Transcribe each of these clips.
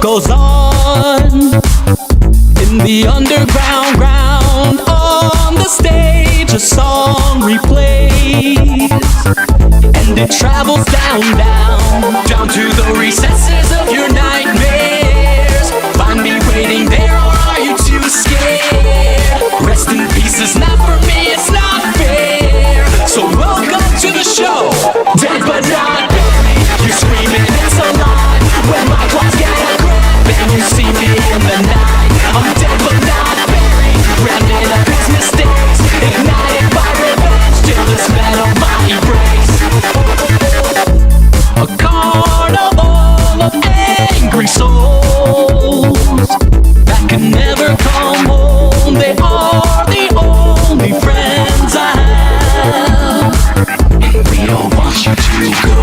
goes on in the underground ground. On the stage a song replays, and it travels down to the recesses of your nightmares. Find me waiting there, or are you too scared? Rest in peace is not for me, it's not fair. So welcome to the show, dead but not buried. You're screaming it's alive when my claws get a grip and you see me in the night. I'm dead but not buried, rounding up his mistakes, ignited by revenge till the smell of my embrace. A carnival of angry souls that can never come home. They are the only friends I have, and we all want you to go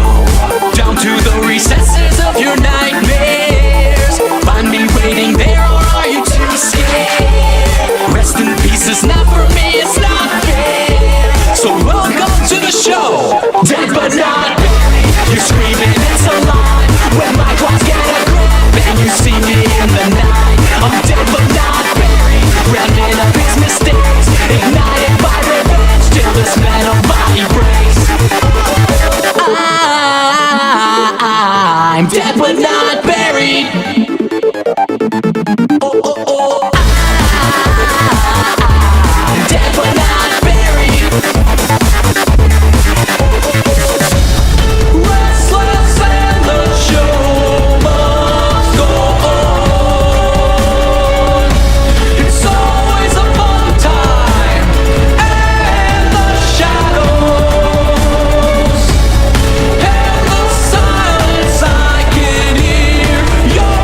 down to the recesses of your nightmares. Find me waiting there, or are you too scared? Rest in peace is not for me, it's not fair. So welcome to the show, dead but not buried. You're screaming it's alive when my claws get a grip and you see me in the night. I'm dead but not buried, rounding up his mistakes, ignited by revenge till the smell of my embrace. I'm dead but not buried. Oh, oh, oh. I'm dead but not buried. Restless and the show must go on. It's always a fun time and the shadows and the silence. I can hear your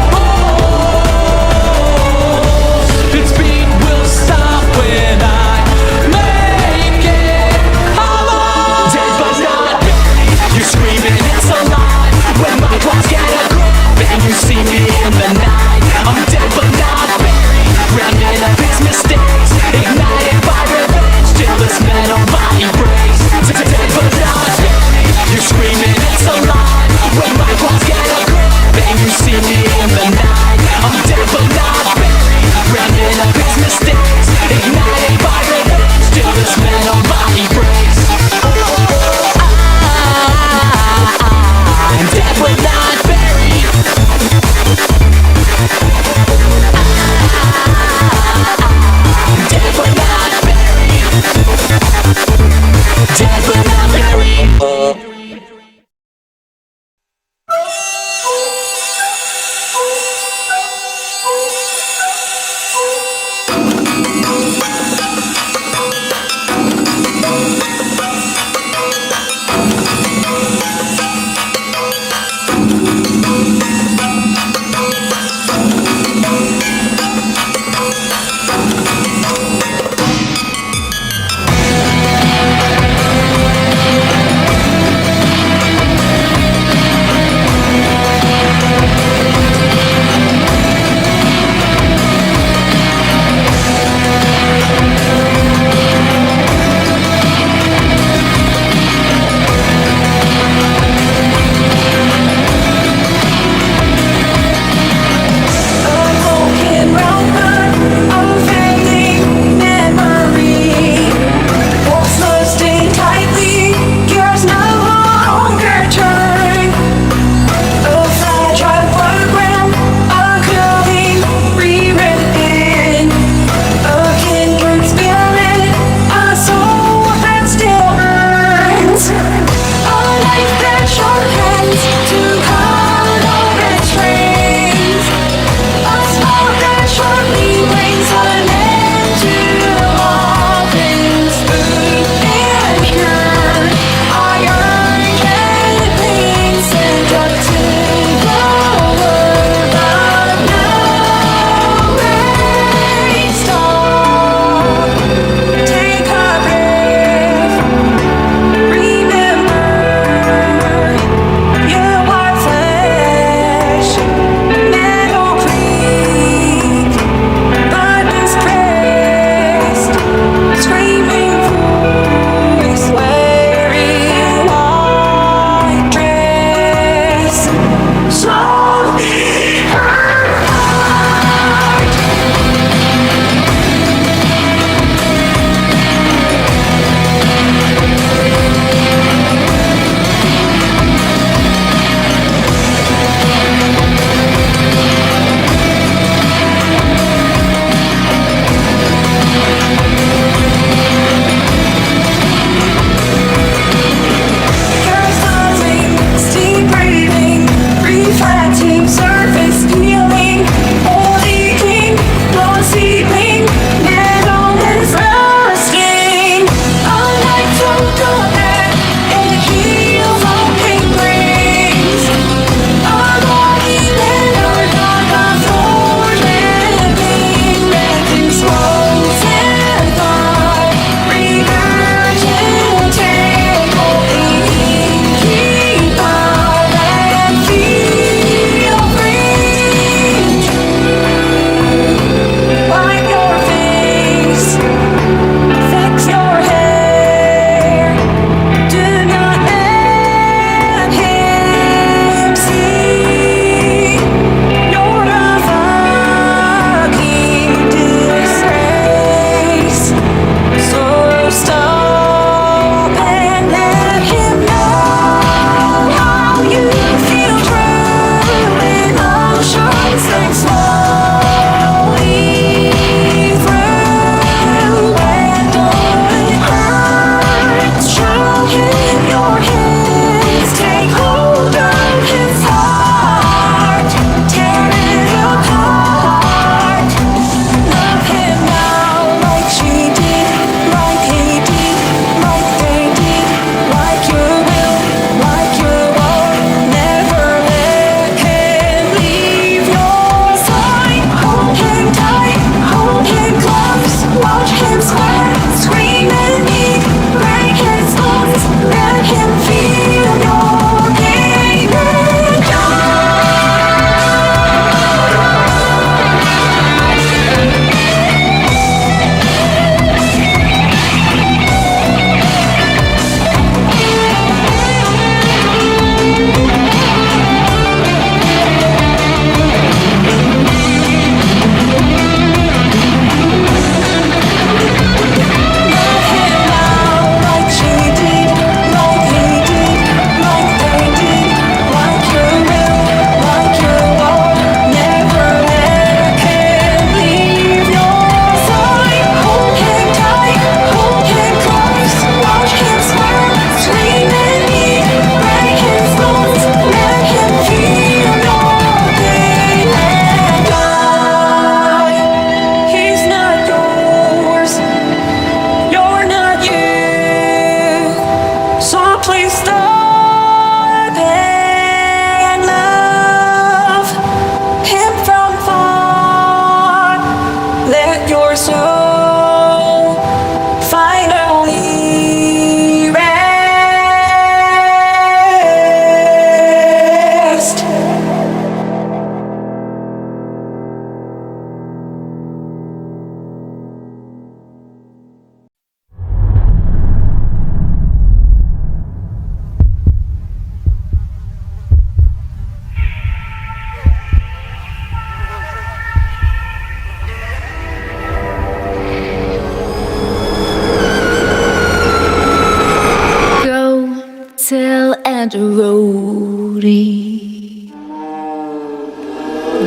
and a roadie.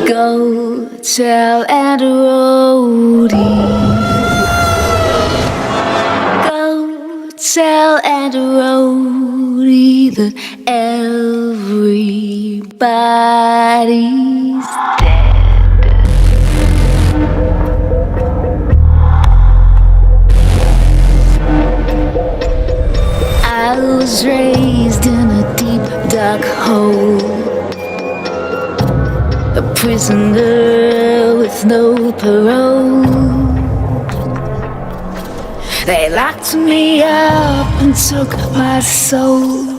Go tell and a roadie. Go tell and a roadie that everybody's dead. I was raised in a deep dark hole, a prisoner with no parole. They locked me up and took my soul.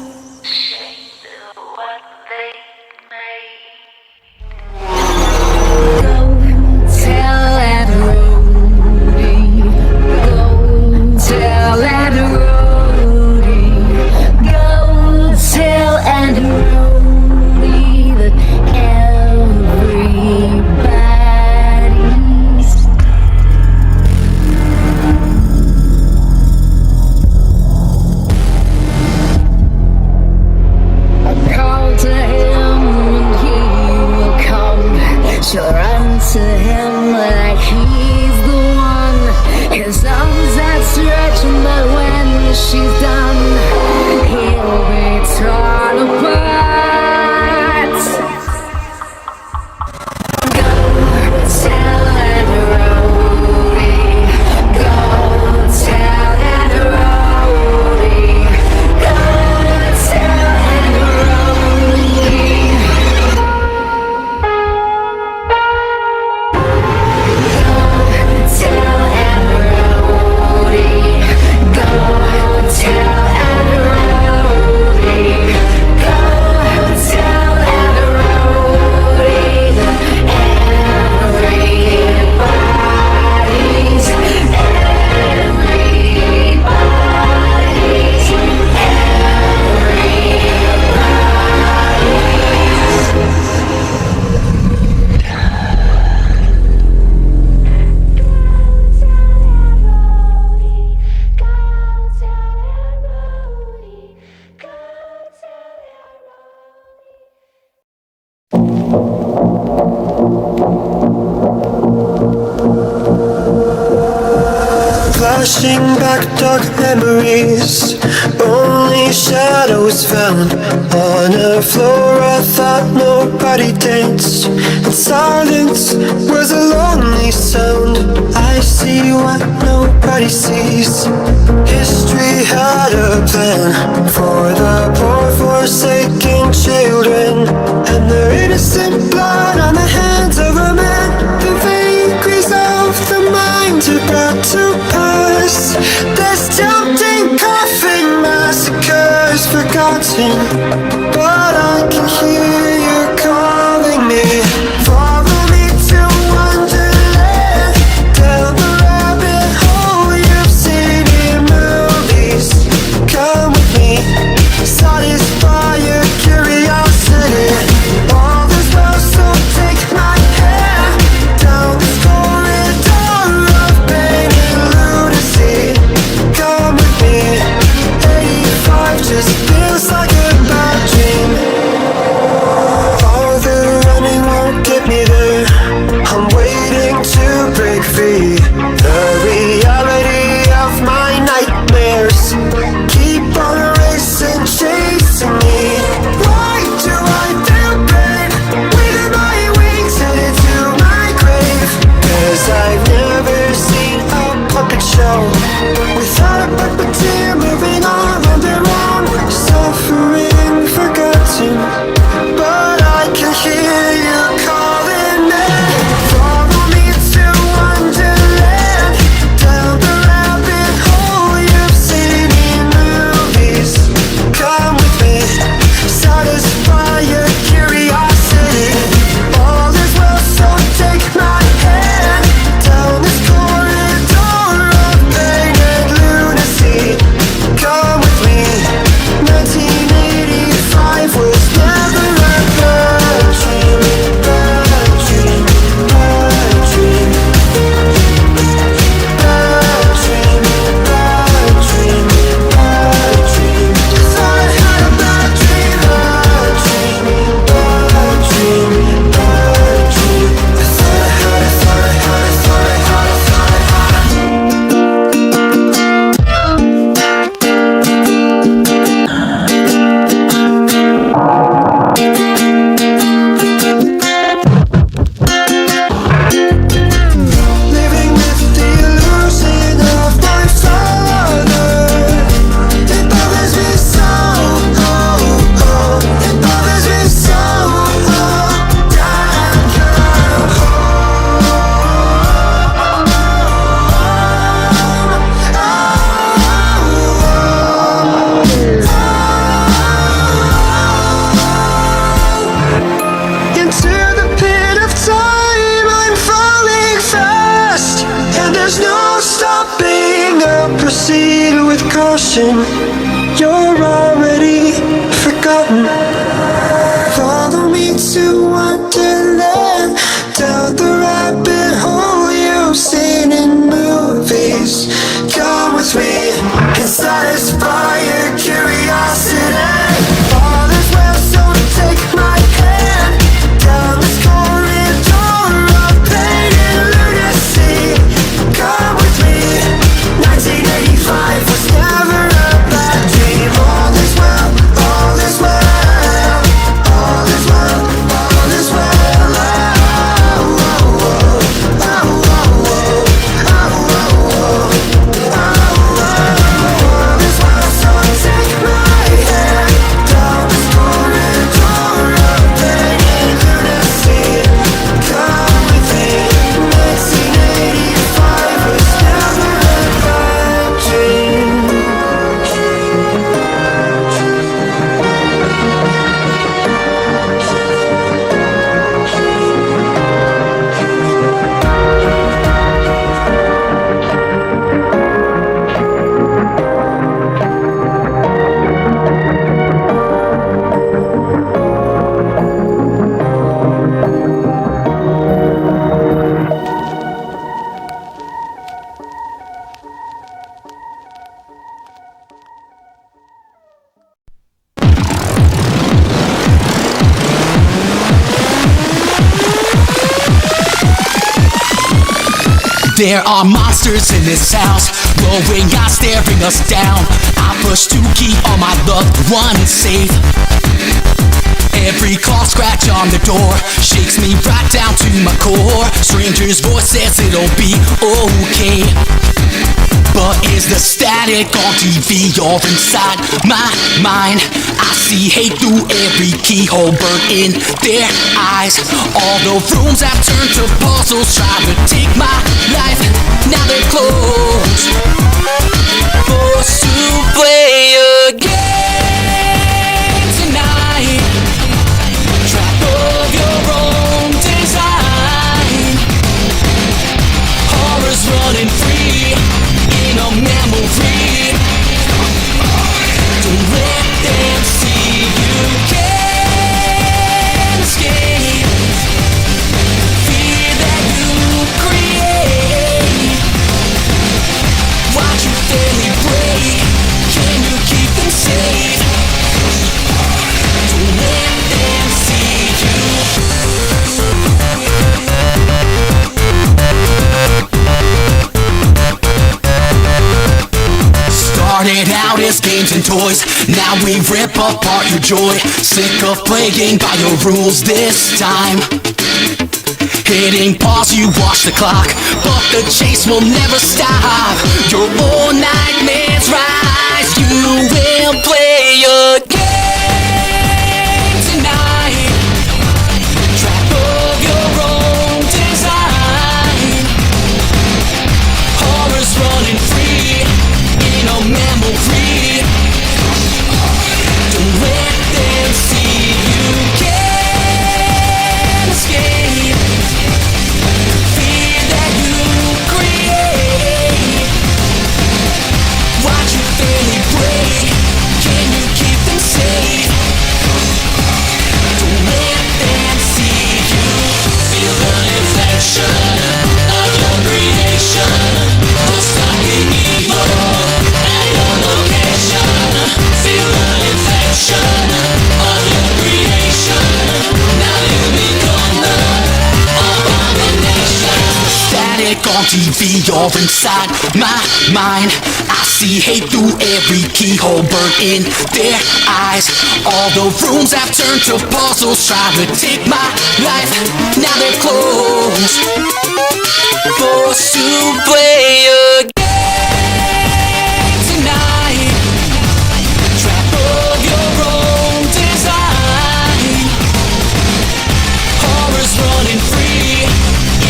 Flashing back dark memories, only shadows found. On a floor I thought nobody danced, and silence was a lonely sound. I see what nobody sees. History had a plan for the poor forsaken children, and their innocent blood on the hands of a man. The vagaries of the mind are brought to pass. There's tempting coffin massacres forgotten, but I can hear you calling me. Follow me to Wonderland, down the rabbit hole you've seen in movies. Come with me, satisfy your caution, you're already forgotten. Follow me to Wonderland, down the rabbit hole you've seen in movies. Come with me and satisfy your curiosity. All is well, so take my hand down this corridor of pain and lunacy. Come with me, 1985 was never a bad dream. All is well, all is well, all is well, all is well. Oh, oh, oh, oh, oh, oh, oh, oh, oh, all is well, so take my hand down this corridor of pain and lunacy. Come with me, 1985 was never a bad dream. There are monsters in this house, glowing eyes staring us down. I push to keep all my loved ones safe. Every claw scratch on the door shakes me right down to my core. Stranger's voice says it'll be okay. But is the static on TV or inside my mind? I see hate through every keyhole, burnt in their eyes. All the rooms have turned to puzzles, trying to take my life. Now they're closed, forced to play a game tonight. Trap of your own design. Horror's running free in a memory. Don't let them see you can't escape. Fear that you create. Watch your family break. Can you keep them safe? Don't let them see you. Started out as games and toys, now we rip apart your joy. Sick of playing by your rules this time. Hitting pause, you watch the clock, but the chase will never stop. Your own nightmares rise, you will play a game tonight. Trap of your own design. Horror's running free in a memory. Don't let them see you can't escape. Fear that you create. Watch your family break. Can you keep them safe? Don't let them see you. Feel the infection of your creation. The stalking evil at your location. Feel the infection of your creation. Now you become the abomination. Static on TV or inside my mind. I see hate through every keyhole, burnt in their eyes. All the rooms have turned to puzzles, trying to take my life. Now they're closed, forced to play a game tonight. Trap of your own design. Horror's running free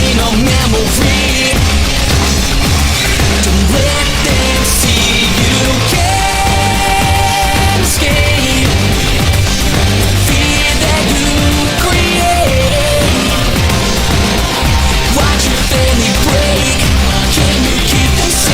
in a memory. Don't let them see you can't escape. Fear that you create. Watch your family break. Can you keep them safe?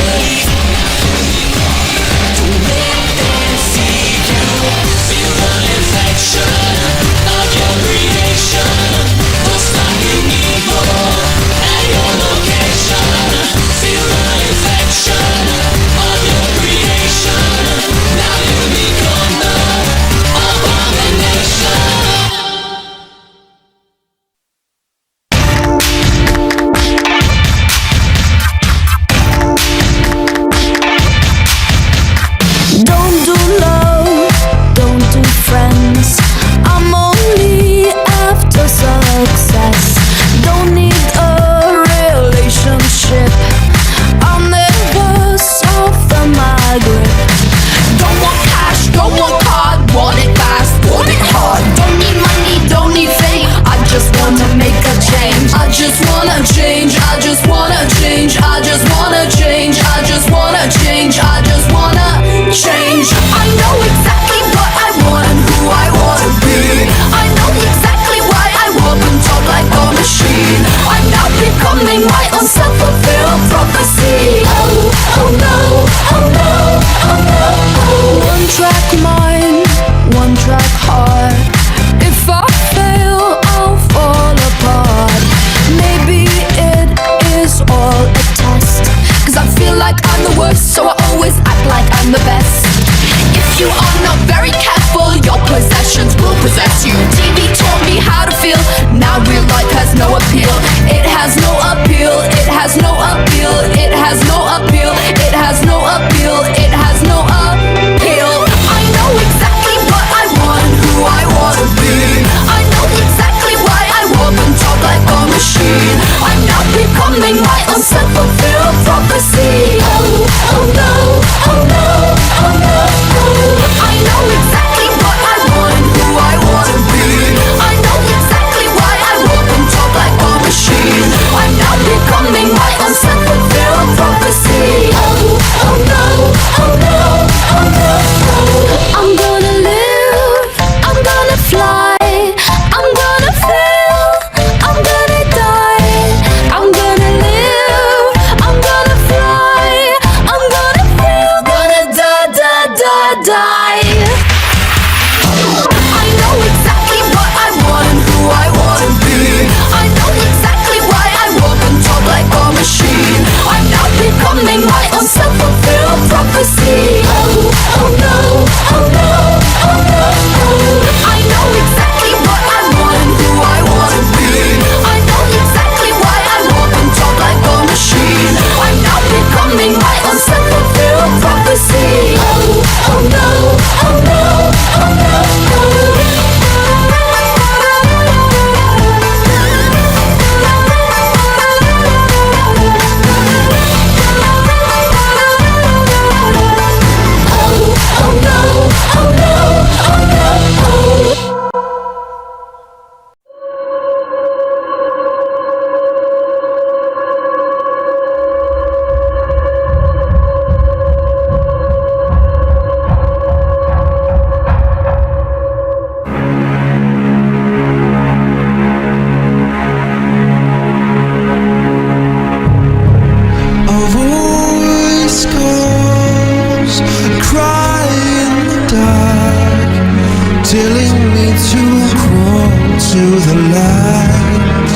the light,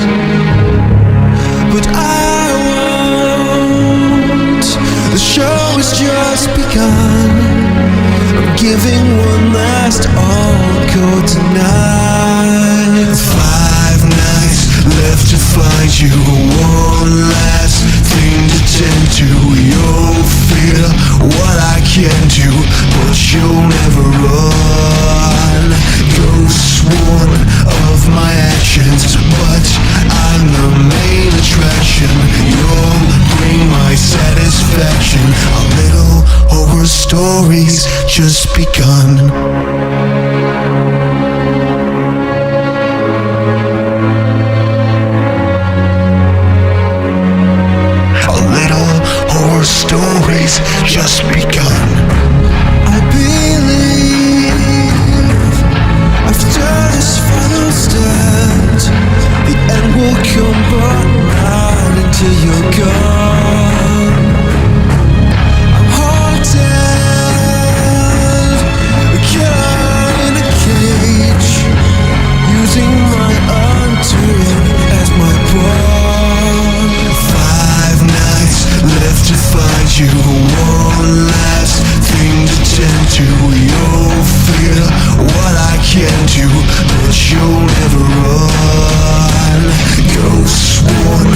but I won't. The show has just begun. I'm giving one last encore tonight. 5 nights left to find you, one last thing to tend to. You'll feel what I can do, but you'll never run. Ghost one of my actions, but I'm the main attraction. You'll bring my satisfaction. Our little horror stories just begun. Stories just begun. I believe after this final stand, the end will come but not until you're gone. I'm haunted, a killer in a cage, using my undoing as my pawn. 5 nights left to find you, one last thing to tend to. You'll feel what I can do, but you'll never run. Ghost one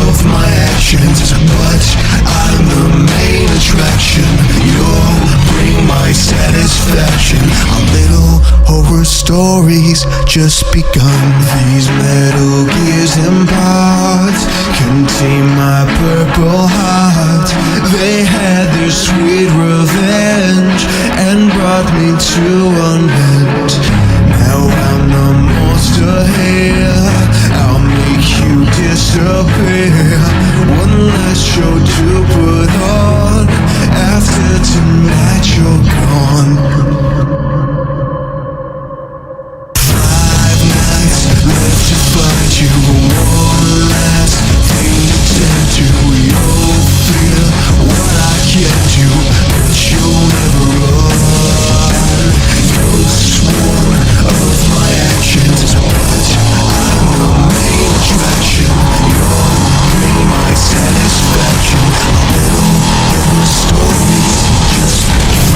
of my actions, but I'm the main attraction. You'll bring my satisfaction. Our little horror stories just begun. These metal gears and parts contain my purple heart. They had their sweet revenge and brought me to unbend. Now I'm the monster here, I'll make you disappear. One last show to put on, after tonight you're gone. 5 nights left to find you, one last thing to tend to. You'll feel what I can do, but you'll never run. Ghost one of my actions, but I'm the main attraction. You'll bring my satisfaction. A little horror stories just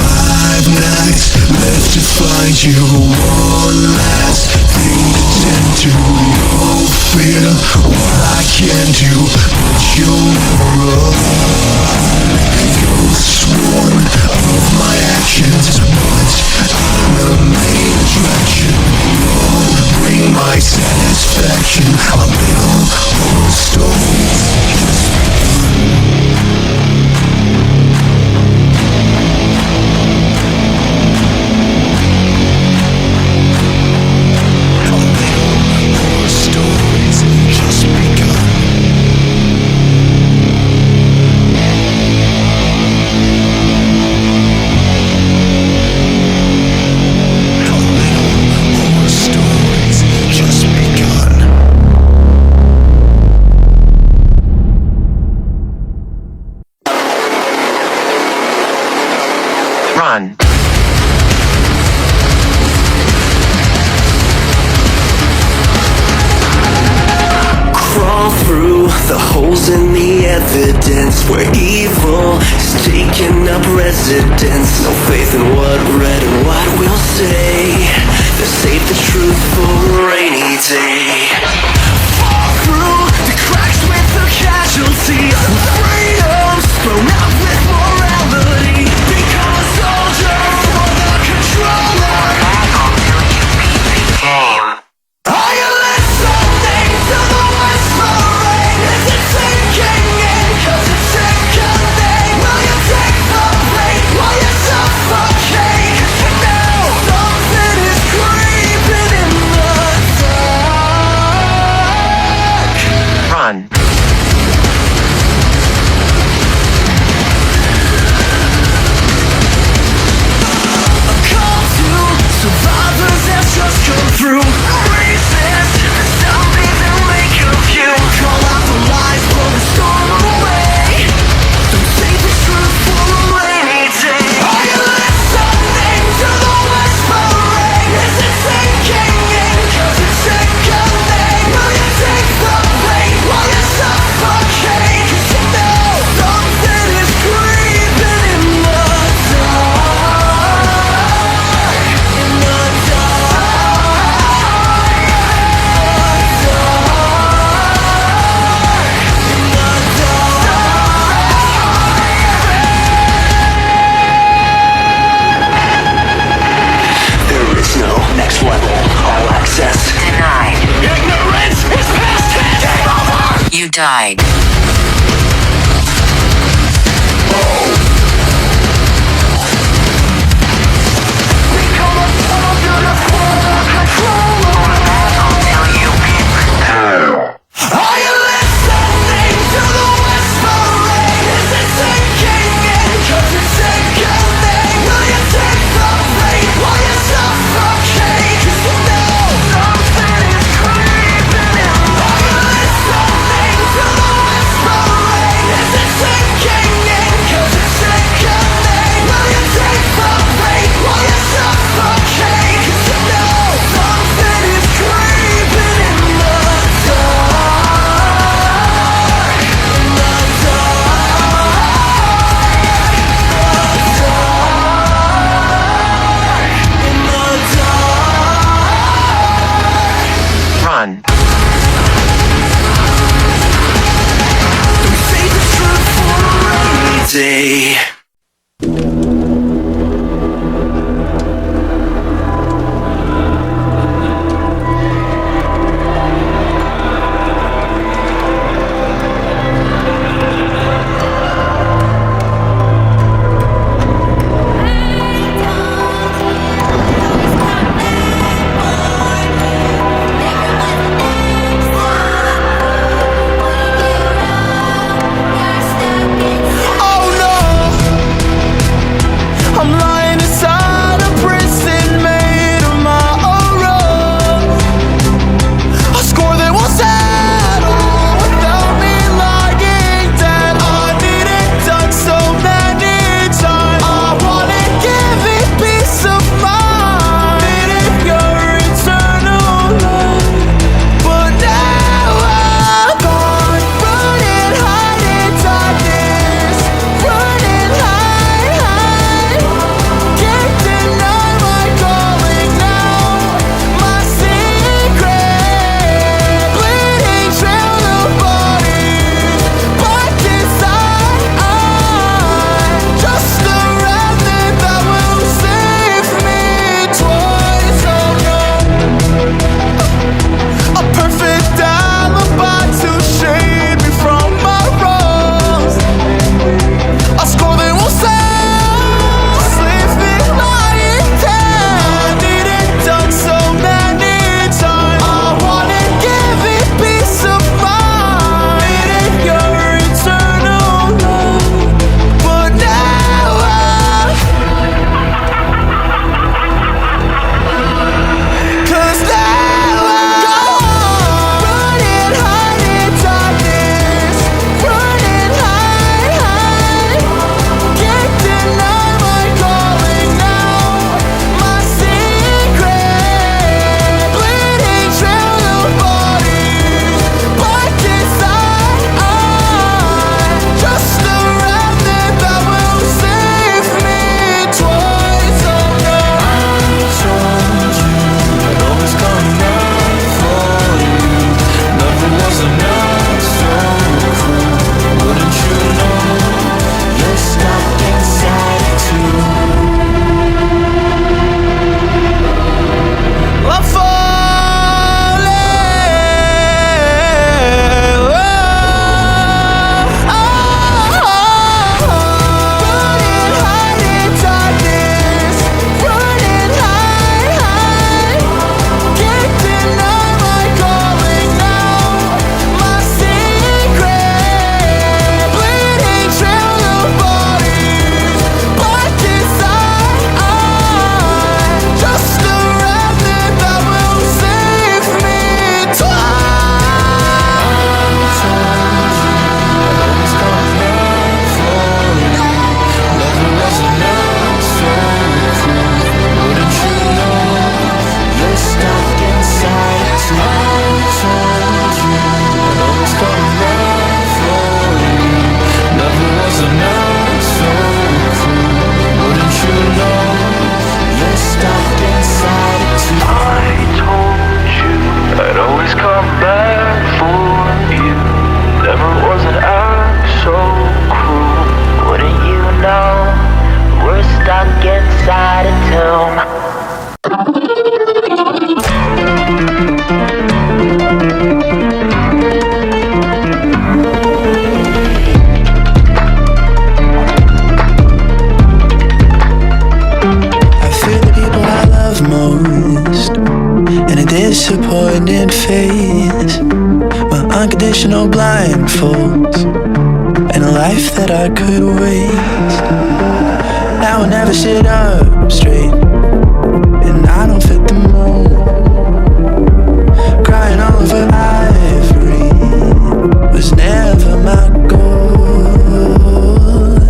5 nights left to find you, one last thing to tend to. You'll feel what I can do, but you'll never run. Ghost one of my actions, but I'm the main attraction. You'll bring my satisfaction. A little horror stories just Run. crawl through the holes in the evidence where evil is taking up residence. No faith in what red and white will say. They'll save the truth for a rainy day. Fall through the cracks with the casualty. Freedom's thrown out with morality. Become a soldier for the controller. Are you listening to the whispering? Is it sinking in? 'Cause it's sickening. Will you take the bait? Will you suffocate? 'Cause you know something is creeping in the dark. died. Day. Oh no! days, my unconditional blindfolds, and a life that I could waste. Now I never sit up straight, and I don't fit the mold. Crying all over ivory was never my goal.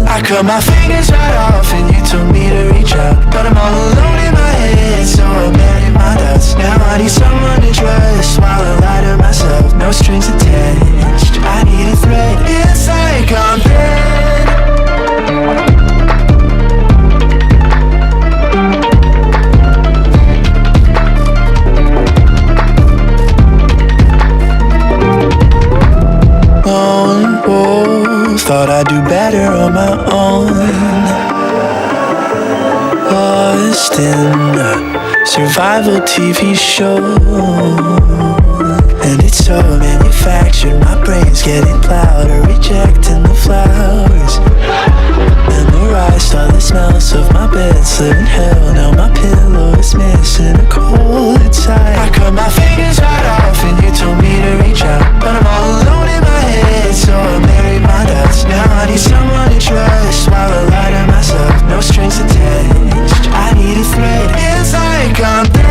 I cut my fingers right off and you told me to reach out, but I'm all alone in my head, so I buried my doubts. Now I need someone to trust while I lie to myself. No strings attached, I need a thread. It's like I'm dead. Lone wolf, thought I'd do better on my own. Lost in a survival TV show, and it's so manufactured. My brain's getting louder, rejecting the flowers. Memorized all the smells of my beds, living hell. Now my pillow is missing a cold inside. I cut my fingers right off and you told me to reach out, but I'm all alone in my head, so I buried my doubts. Now I need someone to trust while I lie to myself. No strings attached, I need a thread. It's like I'm dead.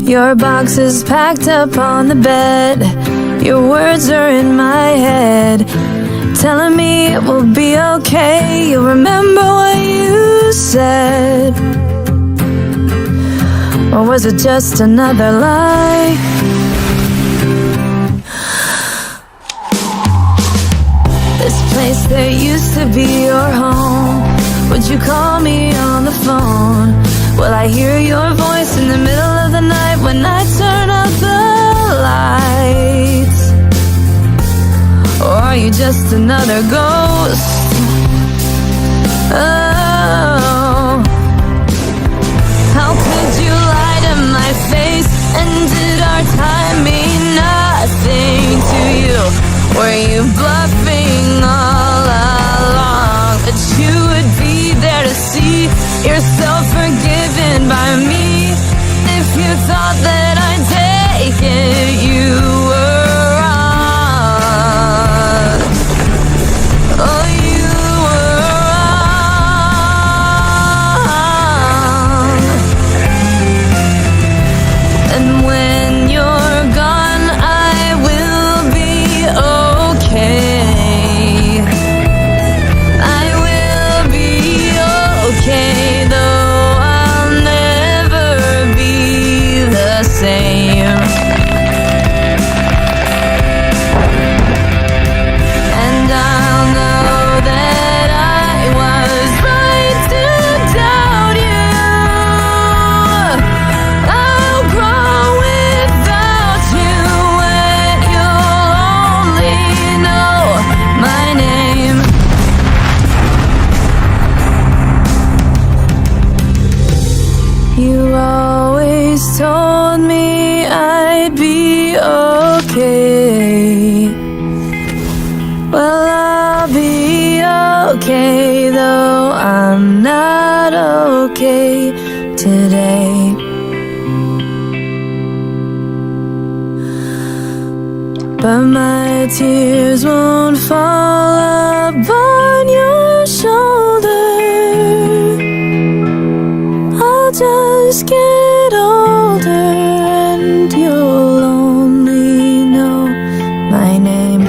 Your box is packed up on the bed. Your words are in my head, telling me it will be okay. You'll remember what you said. Or was it just another lie? This place that used to be your home, would you call me on the phone? Will I hear your voice in the middle of the night when I turn out the lights? Or are you just another ghost? Oh, how could you lie to my face? And did our time mean nothing to you? Were you bluffing all along that you would be there to see yourself forgiven by me? If you thought that I'd take it, you were wrong. Oh, you were wrong. And when you're gone, I will be okay. I will be okay, though I'll never be the same. And I'll know that I was right to doubt you. I'll grow without you, and you'll only know my name. You always told me I'd be okay. Well, I'll be okay, though I'm not okay today. But my tears won't fall upon your shoulder. I'll just get older, and you'll only know my name.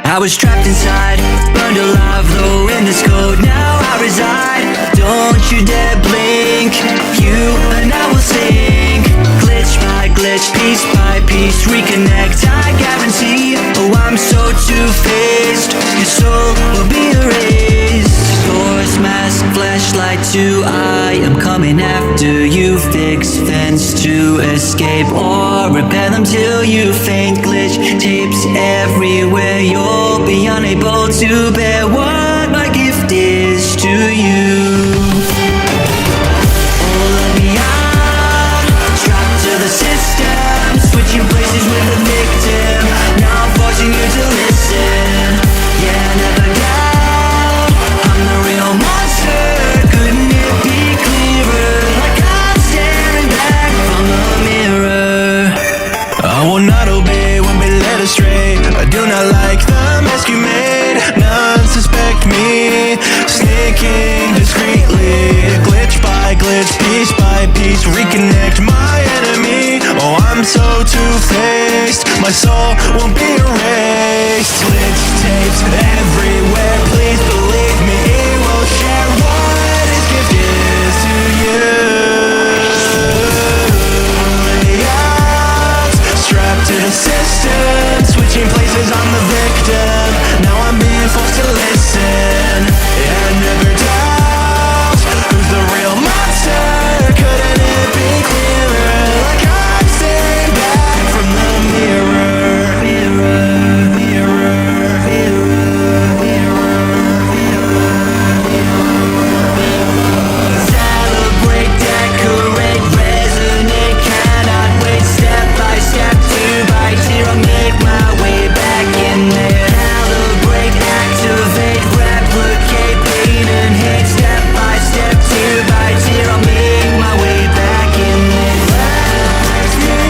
I was trapped inside, burned alive, though in this code now I reside. Don't you dare blink, you and I will sink. Glitch by glitch, piece by piece, reconnect, I guarantee. Oh, I'm so two-faced, your soul will be erased. Doors, mask, flashlight to eye, I'm coming after you. Fix fence to escape or repair them till you faint. Glitch tapes everywhere, you'll be unable to bear what my gift is to you. Oh, let me out, trapped to the system, switching places with the victim. Now I'm forcing you to listen. Yeah, never doubt, I'm the real monster. Couldn't it be clearer? Like I'm staring back from the mirror. I will not obey, won't be led astray. I do not like the mess you made. No. working discreetly. Glitch by glitch, piece by piece, reconnect my enemy. Oh, I'm so two-faced, my soul won't be erased. Glitch tapes everywhere, please believe me, he will share what his gift is to you. Strapped to the system, switching places, I'm the victim. Now I'm being forced to listen and never doubt who's the real monster. Couldn't it be clearer? Like I'm staring back from the mirror. Mirror, mirror, mirror, mirror. Celebrate, decorate, resonate, cannot wait. Step by step, 2 by 2, I'll make my way back in there. Calibrate, activate, replicate, pain and hate. Step by step, 2 by 2, I'll make my way back in there. Let me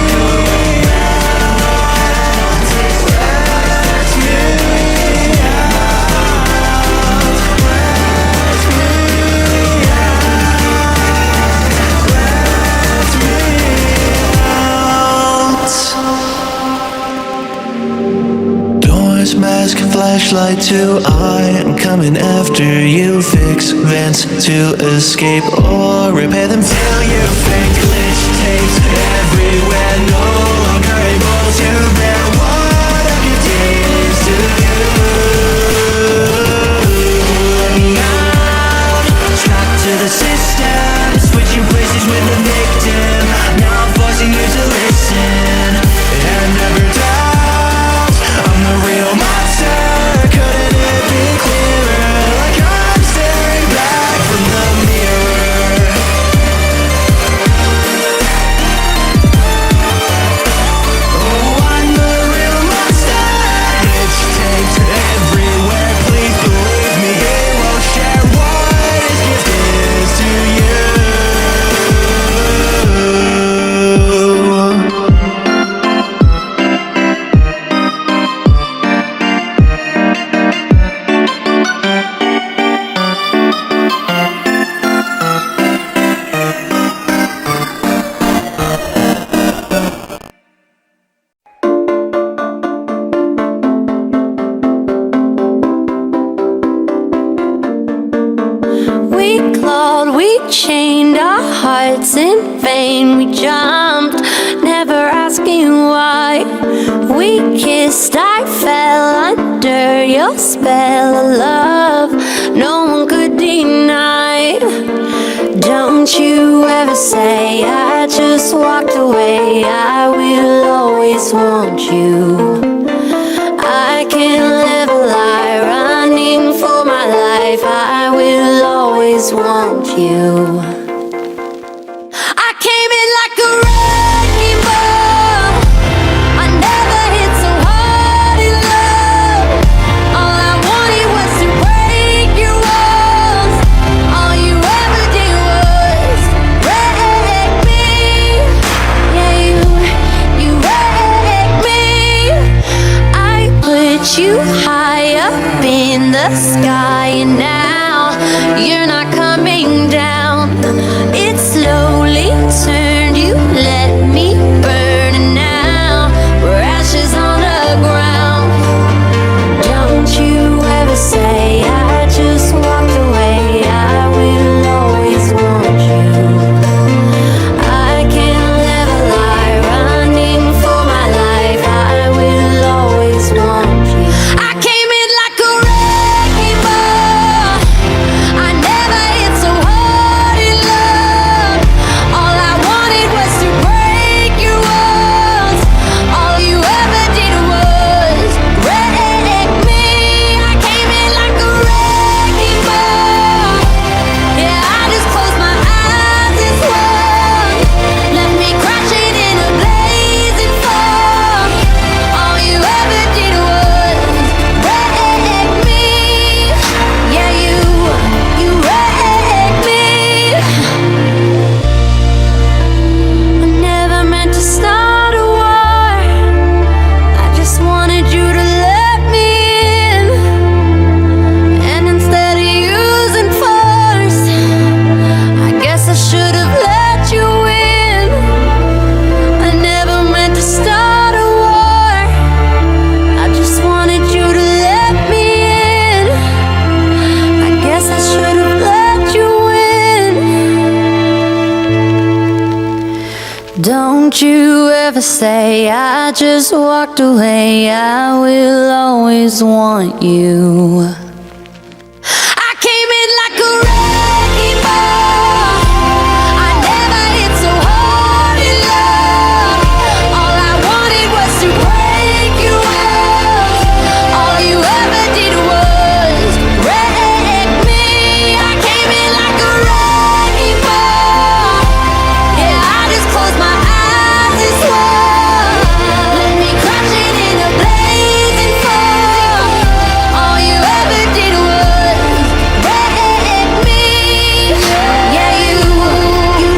Doors, mask, flashlight too. I am coming after you. Fix vents to escape or repair them till you fake. Glitch tapes everywhere, no longer able to bear what a gift is to you. Let me out, strapped to the system, switching places with the victim. Now I'm forcing you to listen and never doubt I'm the real monster. Couldn't it be clearer? Like I'm staring back from the mirror. Oh, I'm the real monster. Glitch tapes everywhere, please believe me, he will share what his gift is to you. We clawed, we chained our hearts in vain. We jumped, never asking why. We kissed, I fell under your spell of love. No one could deny. Don't you ever say I just walked away. I will always want you. I can't live a lie, running for my life. I will always want you. I came in like a wrecking ball. I never hit so hard in love. All I wanted was to break your walls. All you ever did was wreck me. Yeah, you wrecked me. I put you high up in the sky, and now you're not coming down. Don't you ever say I just walked away. I will always want you. I came in like a wrecking ball. I never hit so hard in love. All I wanted was to break you off. All you ever did was wreck me. I came in like a wrecking ball. Yeah, I just closed my eyes and swore. Let me crashing in a blazing fall. All you ever did was wreck me. Yeah, you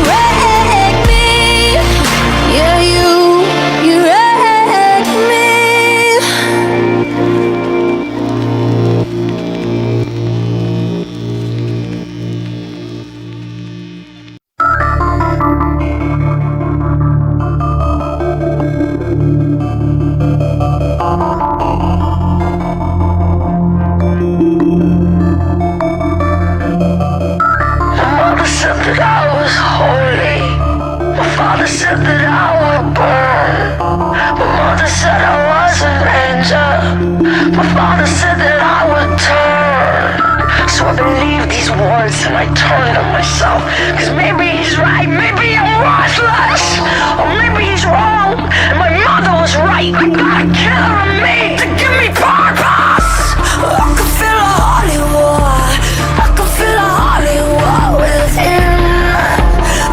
wrecked me. Yeah, you wrecked me. My mother said that I was holy. My father said that I would burn. My mother said I was an angel. My father said that I would turn. So I believed these words and I turned on myself. Cause maybe he's right, maybe I'm worthless. Or maybe he's wrong and my mother was right. I got a killer in me to give me purpose. I can feel a holy war. I can feel a holy war within.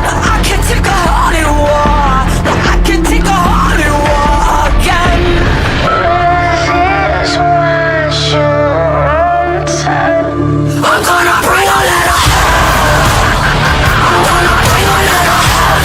I can take a holy war. I can take a holy war again. This is what you wanted. I'm gonna bring a little hell. I'm gonna bring a little hell.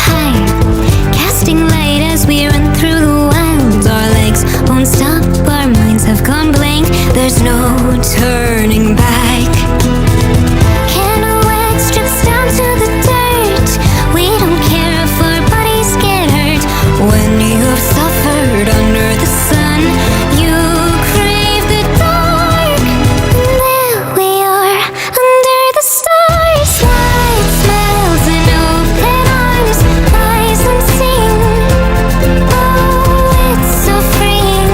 high, casting light as we run through the wild. Our legs won't stop, our minds have gone blank. There's no turning back. Candlelit strips down to the dirt. We don't care if our bodies get hurt. When you've suffered under the sun, you crave the dark. And there we are, under the stars. Light smells and open arms, eyes unseen. Oh, it's so freeing.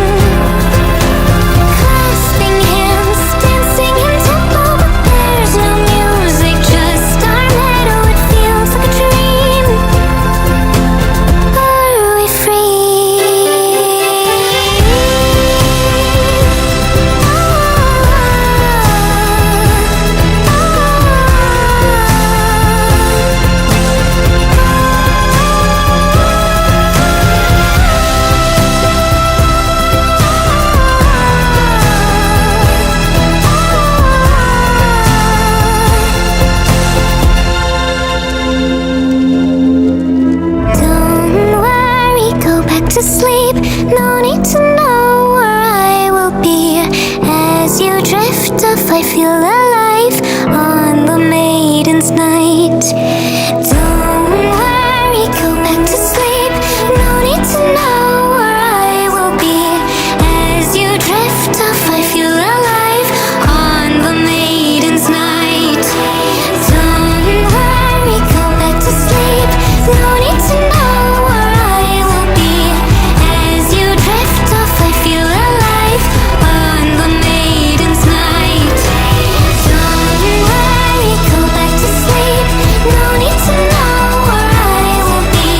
Clasping hands, dancing in tempo, but there's no music, just our meadow. It feels like a dream. Are we free? Don't worry, go back to sleep. No need to know where I will be. As you drift off, I feel alive on the maiden's night. Don't worry, go back to sleep. No need to know where I will be. As you drift off, I feel alive on the maiden's night. Don't worry, go back to sleep. No need to know where I will be. As you drift off, I feel alive on the maiden's night. Don't worry, go back to sleep. No need to know where I will be.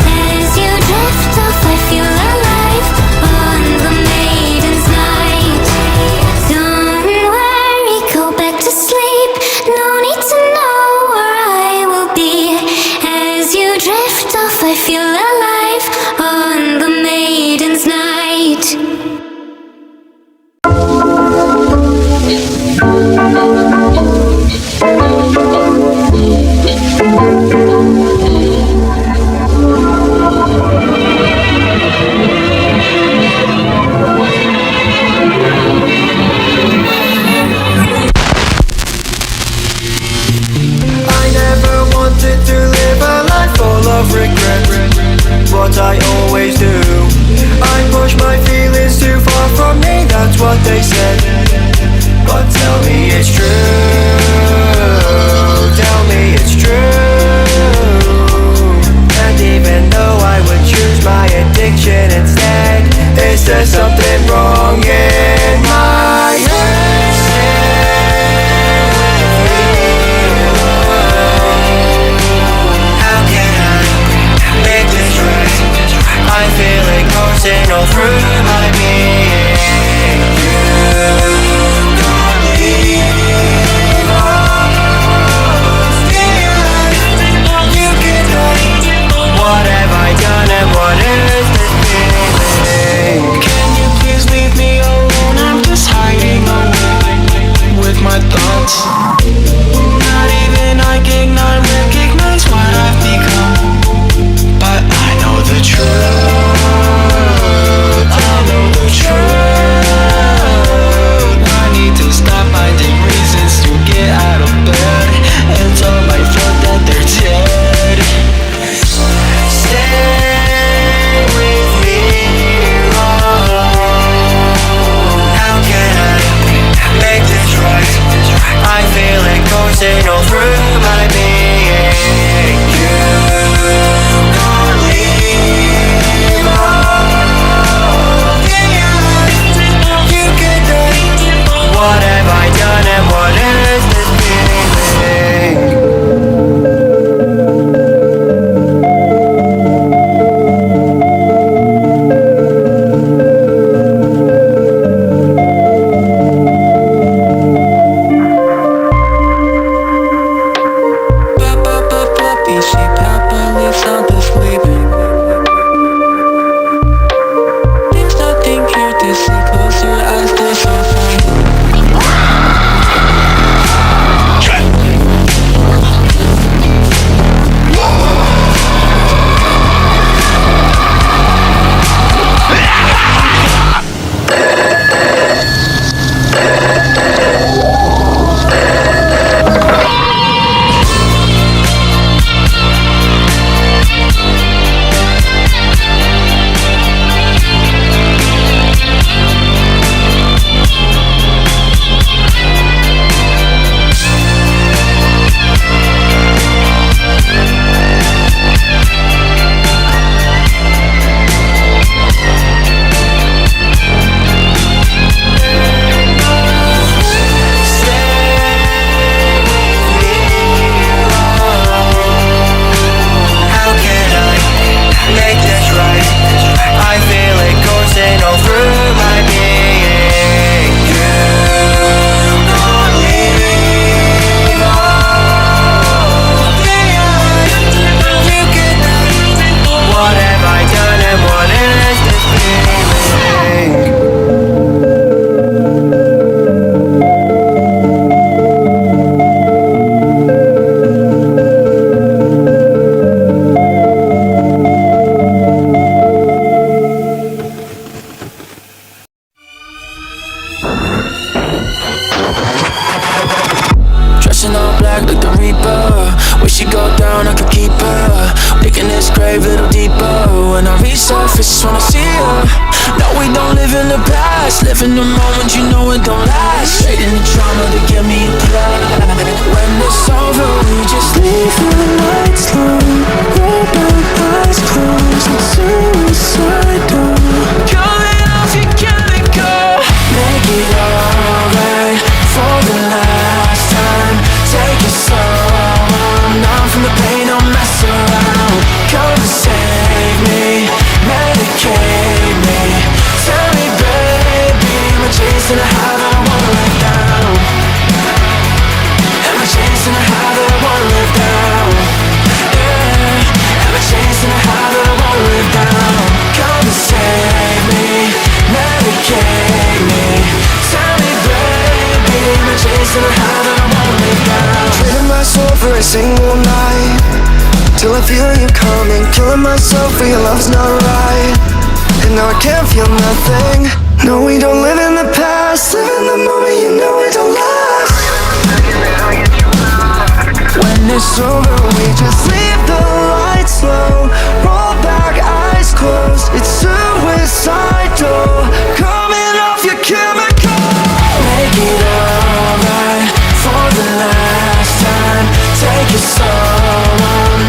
As you drift off, I feel alive on the maiden's night. Don't worry, go back to sleep. No need to know where I will be. As you drift off, I feel alive on the maiden's night. I never wanted to live a life full of regret, but I always do. I push my feelings too far from me, that's what they said. But tell me it's true, tell me it's true. And even though I would choose my addiction instead, is there something wrong in my head? How can I make this right? I'm feeling single night, till I feel you coming, killing myself for your love's not right. And now I can't feel nothing. No, we don't live in the past, live in the moment, you know it don't last. When it's over, we just leave the lights low, roll back, eyes closed, it's suicidal, coming off your chemical. Make it alright, for the last time, take it slow,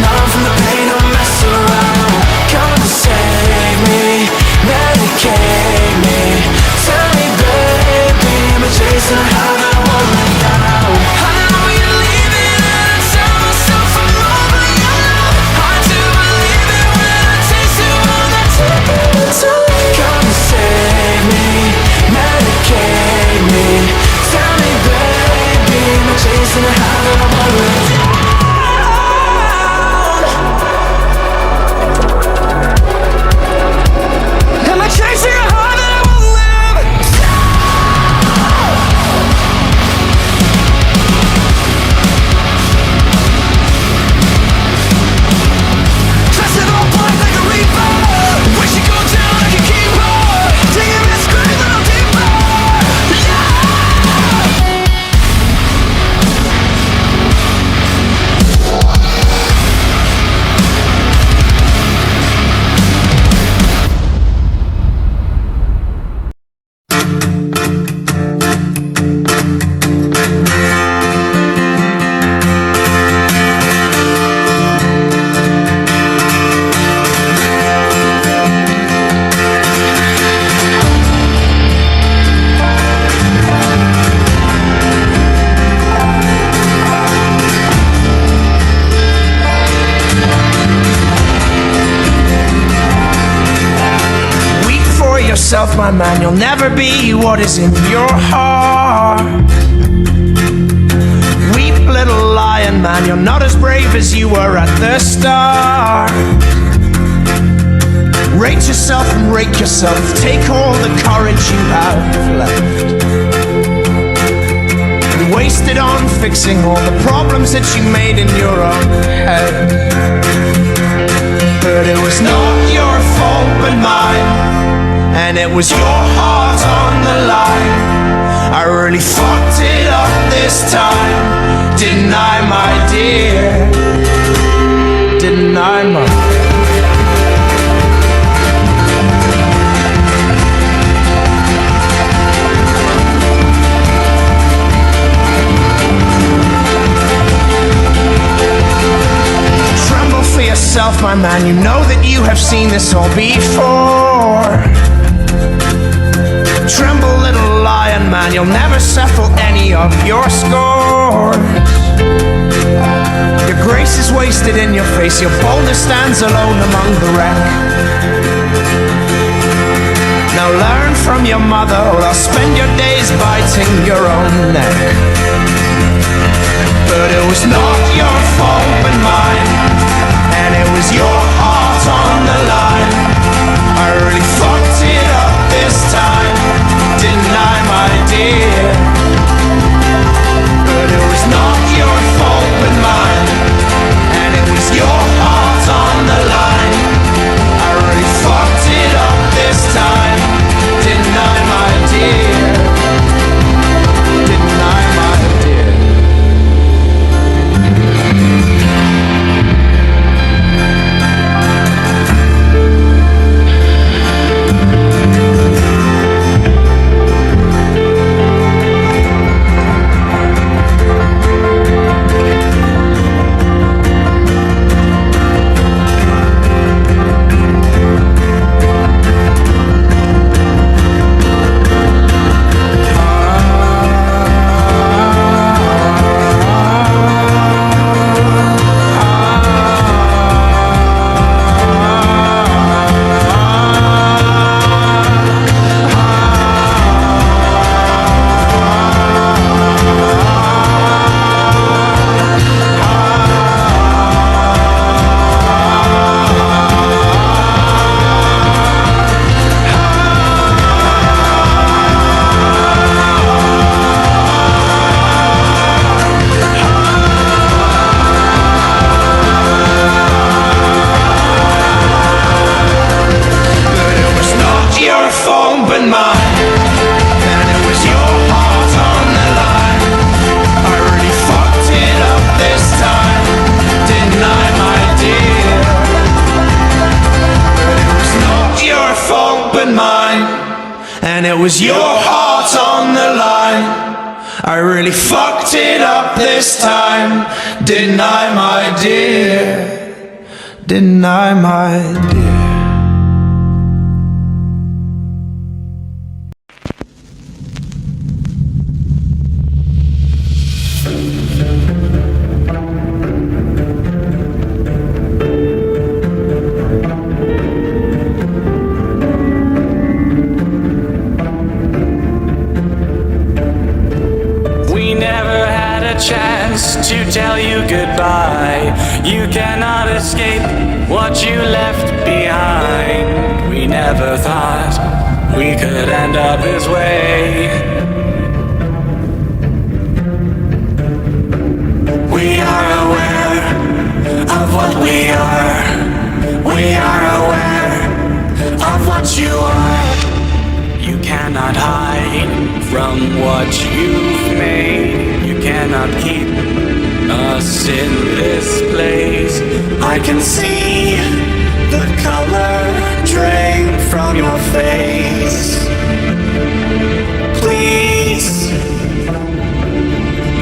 numb from the pain, don't mess around. Come and save me, medicate me, tell me baby, am I chasing a high that won't let down? I know you're leaving and I tell myself I'm over your love. Hard to believe it when I taste it on that tip of the tongue. Come and save me, medicate me, tell me baby, am I chasing a high that I won't let down? Am I chasing a high that I won't live? Dressing all black like a reaper, when she go down I can keep her, digging this grave a little deeper. Yourself, my man, you'll never be what is in your heart. Weep, little lion man, you're not as brave as you were at the start. Rate yourself and rake yourself, take all the courage you have left and waste it on fixing all the problems that you made in your own head. But it was not your fault but mine, and it was your heart on the line. I really fucked it up this time, didn't I, my dear? Didn't I, my dear? Tremble for yourself, my man, you know that you have seen this all before. Tremble, little lion man, you'll never settle any of your scores. Your grace is wasted in your face, your boldness stands alone among the wreck. Now learn from your mother, or I'll spend your days biting your own neck. But it was not your fault but mine, and it was your heart on the line. I really fucked it up this time, didn't I, my dear? But it was not your fault but mine, and it was your heart on the line. I really fucked it up this time, didn't I, my dear? Didn't I, my dear? and it was your heart on the line. I really fucked it up this time, didn't I, my dear? Didn't I, my dear? Chance to tell you goodbye. You cannot escape what you left behind. We never thought we could end up this way. We are aware of what we are. We are aware of what you are. You cannot hide from what you've made. You cannot keep us in this place. I can see the color drain from your face. Please,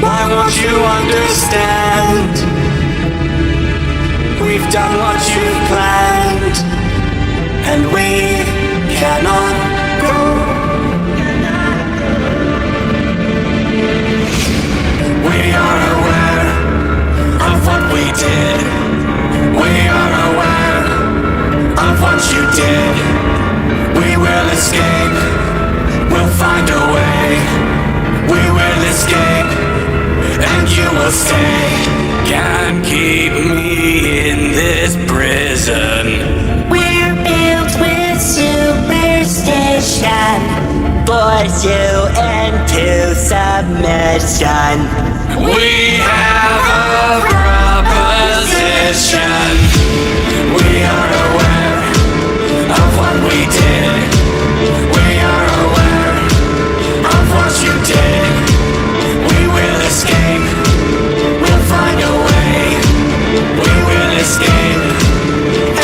why won't you understand? We've done what you've planned, and we cannot go. We are aware of what we did. We are aware of what you did. We will escape. We'll find a way. We will escape, and you will stay. Can't keep me in this prison. We're built with superstition. Force you into submission. We have a proposition. We are aware of what we did. We are aware of what you did. We will escape. We'll find a way. We will escape,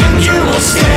and you will stay.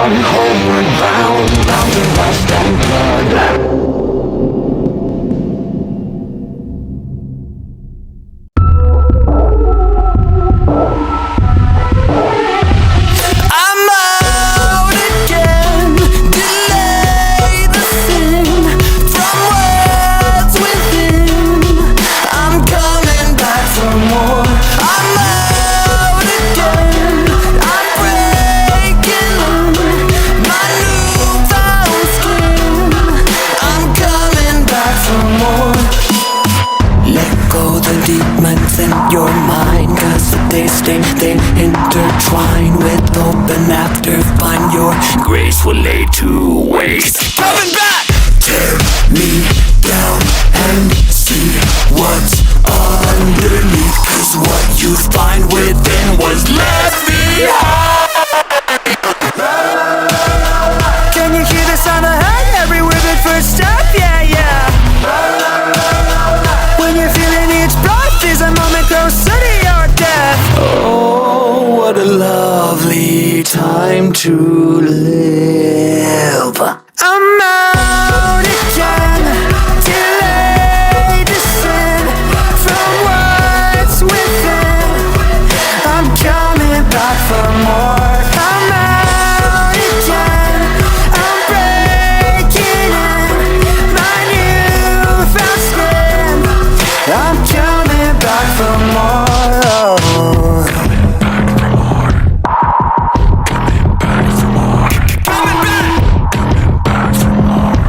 I'm homeward bound, bound in lust and blood. Your mind, cause they stay, they intertwine with open after. Find your grace will lay to waste. Coming back! Tear me down and see what's underneath, cause what you find within was left behind. Can you hear the sound of head every withered footstep? Yeah, yeah. When you're feeling each breath is a moment closer to your death. Oh, what a lovely time to live. I'm out again to lay the sin from what's within. I'm coming back for more. I'm out again. I'm breaking in my newfound skin. I'm coming back for more. Coming back for more. Coming back for more. Coming back. Coming back for more.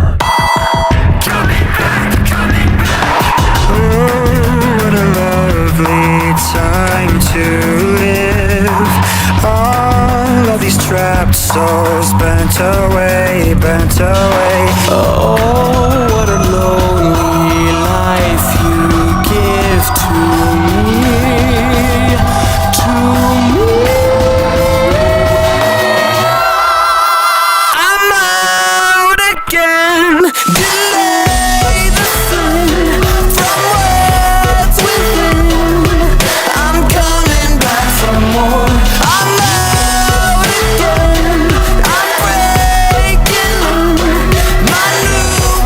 Coming back. Coming back. What a lovely time to live. All of these trapped souls bent away, bent away. Oh, what a lonely life you give to me, to me. I'm out again. Delay the sin from what's within. I'm coming back for more. I'm out again. I'm breaking my new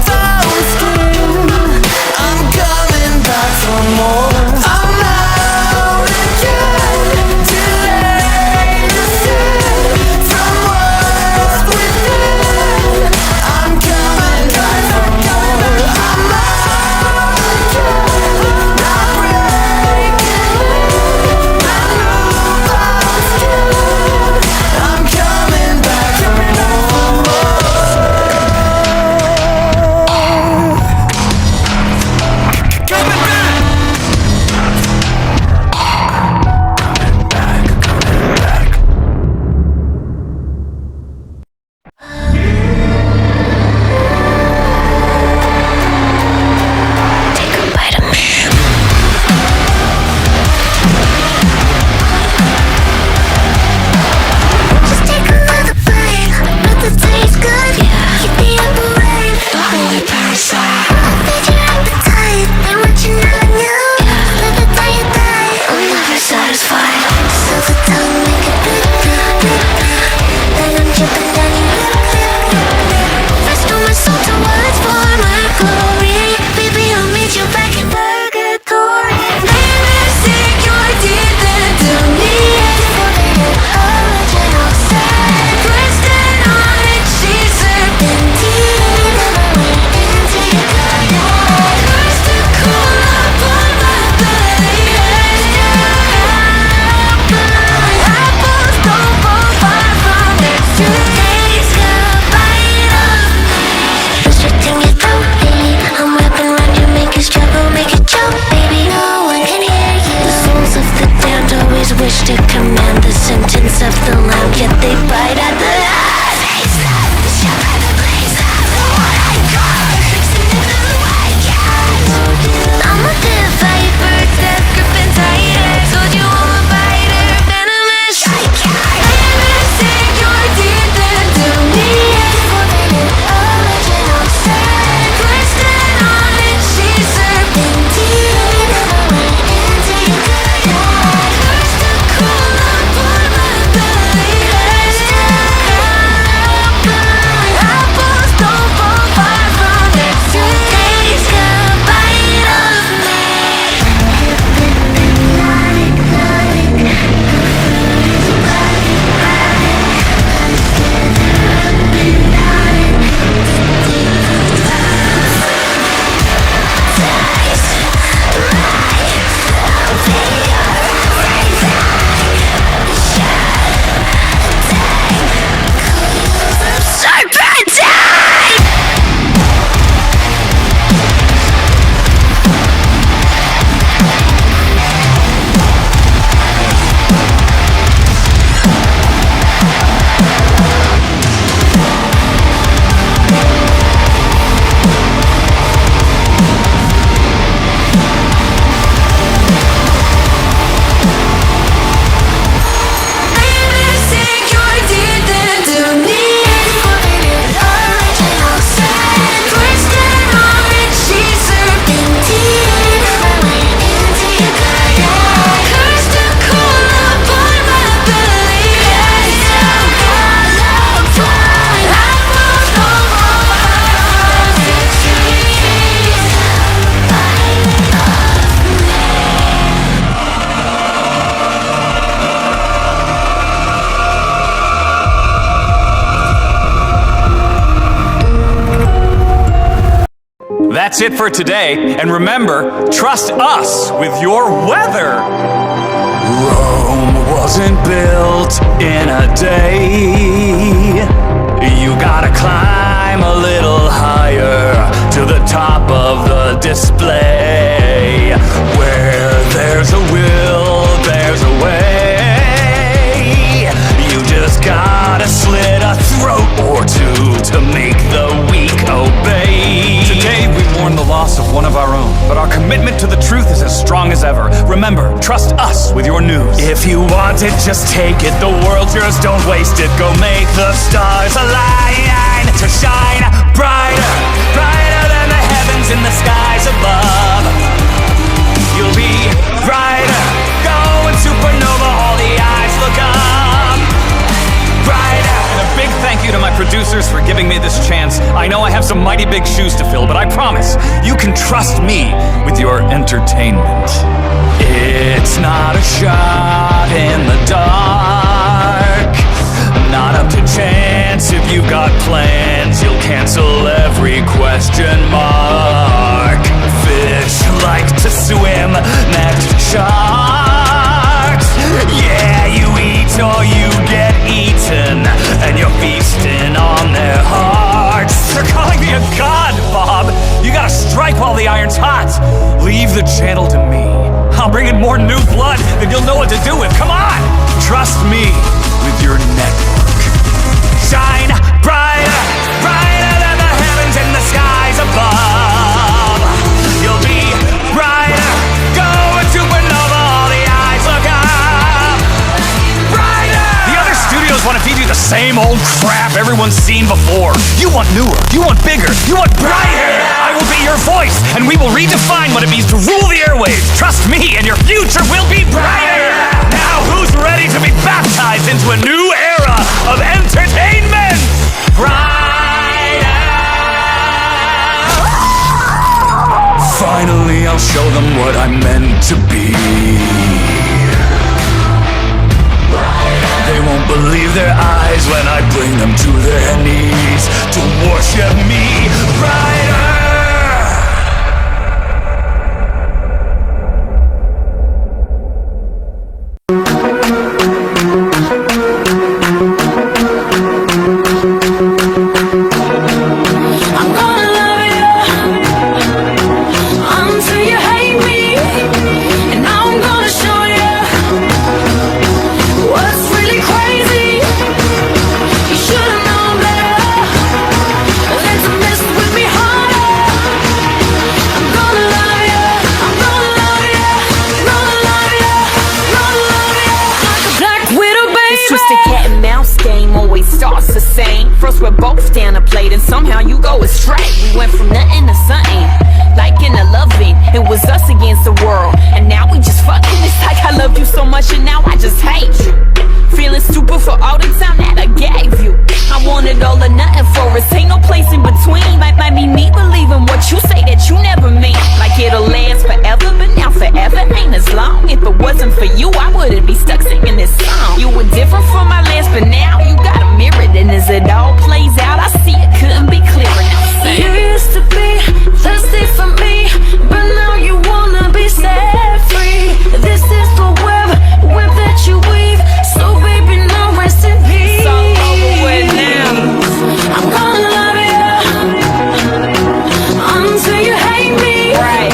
that's it for today. And remember, trust us with your weather. Rome wasn't built in a day. You gotta climb a little higher to the top of the display. Where there's a will, there's a way. You just gotta slit a throat or two to make the weak obey. Today we mourn the loss of one of our own, but our commitment to the truth is as strong as ever. Remember, trust us with your news. If you want it, just take it. The world's yours, don't waste it. Go make the stars align to shine brighter, brighter than the heavens in the skies above. You'll be brighter, going supernova, all the eyes look up. Brighter. And a big thank you to my producers for giving me this chance. I know I have some mighty big shoes to fill, but I promise you can trust me with your entertainment. It's not a shot in the dark, not up to chance. If you've got plans, you'll cancel every question mark. Fish like to swim next to sharks. Yeah, you eat or you get eaten, and you're feasting on their hearts. They're calling me a god, Bob. You gotta strike while the iron's hot. Leave the channel to me. I'll bring in more new blood than you'll know what to do with. Come on! Trust me with your network. Shine brighter, brighter than the heavens and the skies above. You'll be brighter, going supernova, all the eyes look up. Brighter! The other studios want to feed you the same old crap everyone's seen before. You want newer, you want bigger, you want brighter! I will be your voice, and we will redefine what it means to rule the airwaves. Trust me, and your future will be brighter! Now, who's ready to be baptized into a new era of entertainment? Brighter! Finally, I'll show them what I'm meant to be. They won't believe their eyes when I bring them to their knees to worship me. Brighter! First we're both down a plate and somehow you go astray. We went from nothing to something, like in a loving. It was us against the world, and now we just fucking. It's like I loved you so much and now I just hate you. Feeling stupid for all the time that I gave you. I wanted all or nothing for us, ain't no place in between. Might be me believing what you say that you never mean. Like it'll last forever, but now forever ain't as long. If it wasn't for you, I wouldn't be stuck singing this song. You were different from my last, but now you got a mirror. And as it all plays out, I see it couldn't be clearer. You used to be thirsty for me, but now you wanna be set free. This is the web that you weave. So baby, now rest in peace. It's all over with now. I'm gonna love you until you hate me. Right.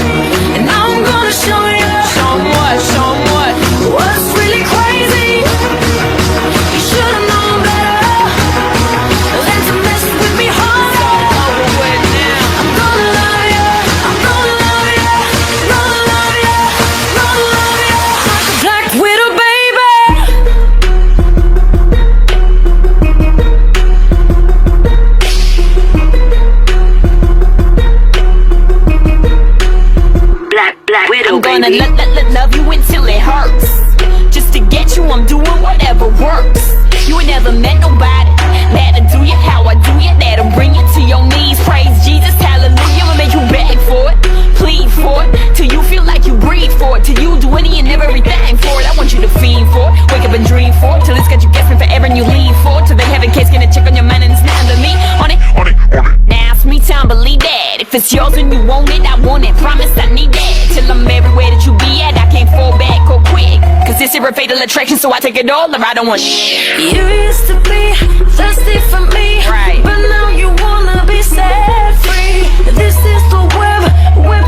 And now I'm gonna show you. Show 'em what, show 'em what. What's really crazy? You should've known better than to mess with me hard. It's all over with now. I'm gonna love you, I'm gonna love you, gonna love you, gonna love you like a black widow, baby. Black widow, I'm gonna baby. love you until it hurts. Just to get you, I'm doing whatever works. You ain't never met nobody that'll do you how I do you, that'll bring you to your knees. Praise Jesus, hallelujah. I'ma make you beg for it, plead for it, till you feel like you breathe for it, till you do any and everything for it. I want you to fiend for it, wake up and dream for it, till it's got you guessing forever and you lean for it, till they have a case, gonna check on your mind and it's nothing to me. On it. Now it's me time, believe that. If it's yours and you want it, I want it. Promise I need that. Till I'm everywhere that you be at, I can't fall back or quick. Cause this here a fatal attraction, so I take it all or I don't want shit. You used to be thirsty for me, right? But now you wanna be set free. This is the web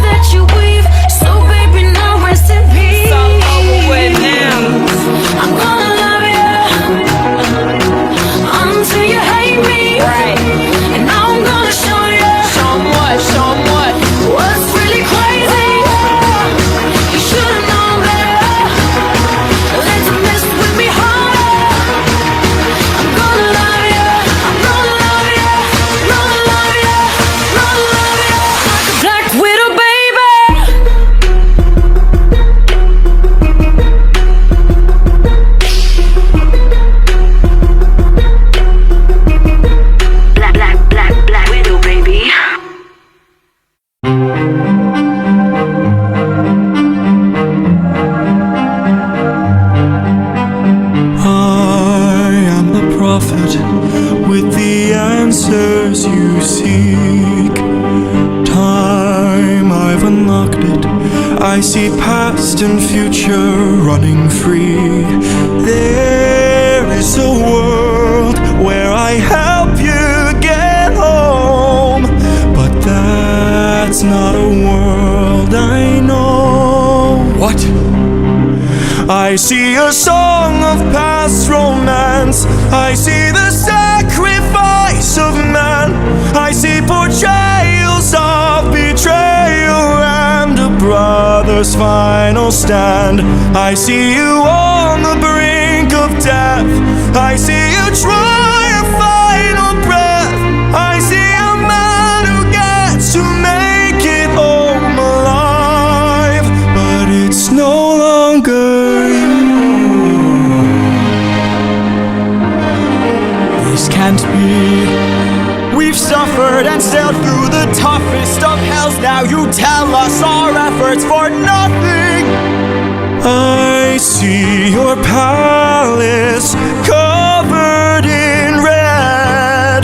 that you weave. So baby, now rest in peace. It's all over with now. I'm gonna love you until you hate me, right? And now I'm gonna show you. Show 'em what, show 'em what. What's really crazy? You should've known better. Let's mess with me harder. I'm gonna love you. I'm gonna love you. Gonna love you. Gonna love you. Like a black widow, baby. Black widow, baby. I am the prophet with the answers you seek. Time, I've unlocked it. I see past and future running free. There is a world where I help you get home, but that's not a world I know. What? I see a song of past romance. I see the sacrifice of man. I see portrayals of betrayal and a brother's final stand. I see you on the brink of death. I see you try a final breath. I see a man who gets to make it home alive, but it's no longer you. This can't be. We've suffered and sailed through the toughest of hells. Now you tell us our efforts for nothing. I see your palace covered in red,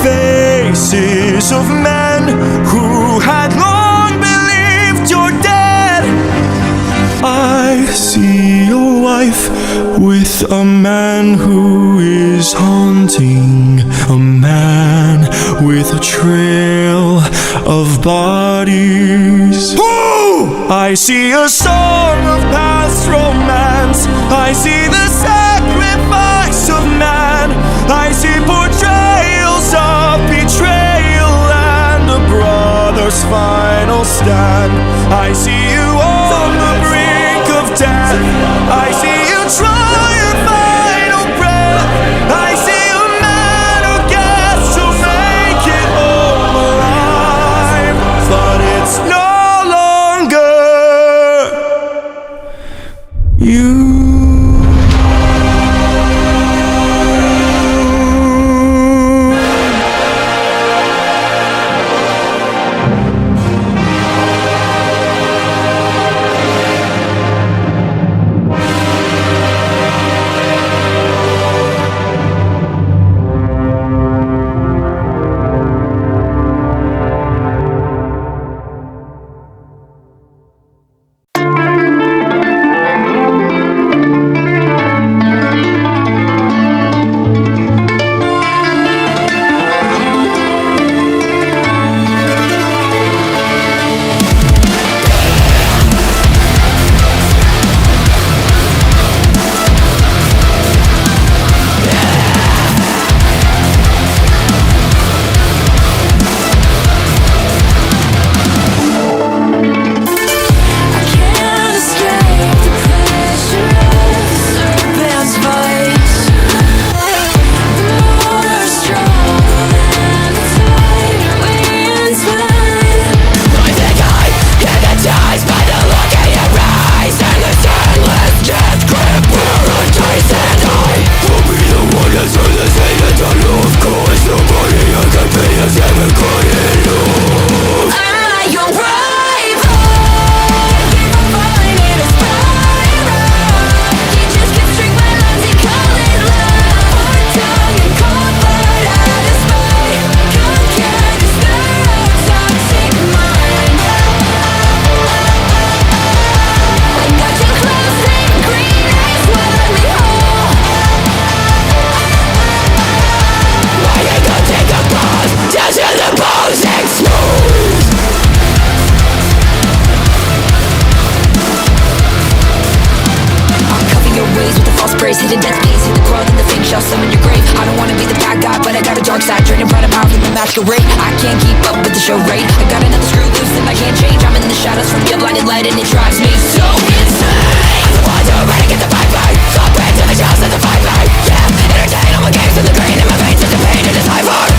faces of men who had long believed you're dead. I see your wife with a man who is haunting, a man with a trail of bodies. Woo! I see a song of past romance. I see the sacrifice of man. I see portrayals of betrayal and a brother's final stand. I see you on the brink of death. I see you try your final breath. I see a man who gets to make it home alive, but it's no longer you. can't keep up with the show rate. I got another screw loose and I can't change. I'm in the shadows from your blinded light and it drives me so insane. I wonder where to get the vibe right. So back to the jaws and the vibe right. Yeah, entertain all my games and the grain in my veins and the pain in this high bar.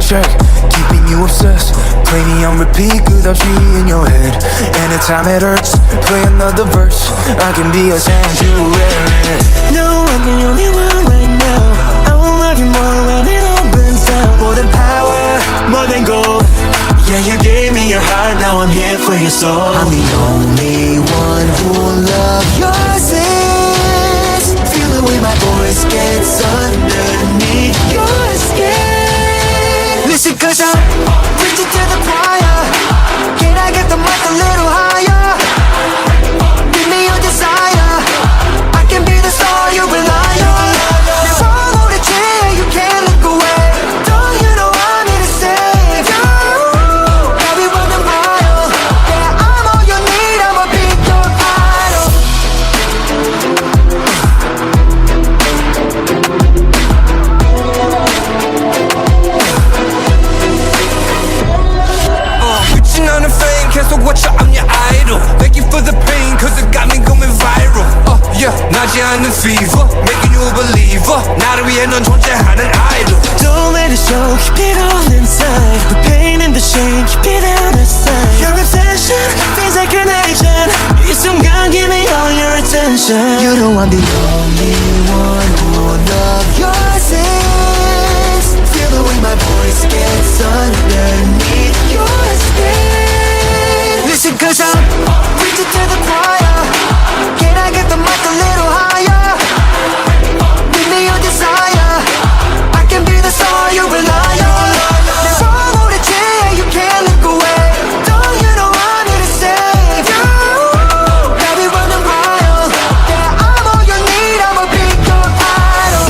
Keeping you obsessed. Play me on repeat without you in your head. Anytime it hurts, play another verse. I can be a sanctuary. No, I'm the only one right now. I will love you more when it all burns out. More than power, more than gold. Yeah, you gave me your heart, now I'm here for your soul. I'm the only one who will love your sins. Feel the way my voice gets underneath your skin. Listen, cause I'm preaching to the choir. Can I get the mic a little higher? Give me your desire. I can be the star you rely on. Never hold a chair, you can't look away. Don't you know I'm here to save you? I'll be running wild. Yeah, I'm all you need, I'ma be your idol. Reaching on the fame, can't stop watch I'm your idol. Thank you for the pain, cause it got me going viral. Yeah, 나지 않는 fever, making you a believer. 나를 위해 넌 존재하는 idol. Don't let it show, keep it all inside. The pain and the shame, keep it out of sight. Your obsession feels like an addiction. 이 순간 give me all your attention. You know I'm the only one who will love your sins. Feel the way my voice gets underneath your skin. Listen, cause I'm preaching to the choir. Can I get the mic a little higher? Give me your desire. I can be the star you rely on. Never hold a chair, you can't look away. Don't you know I'm here to save you? I'll be running wild. Yeah, I'm all you need, I'ma be your idol.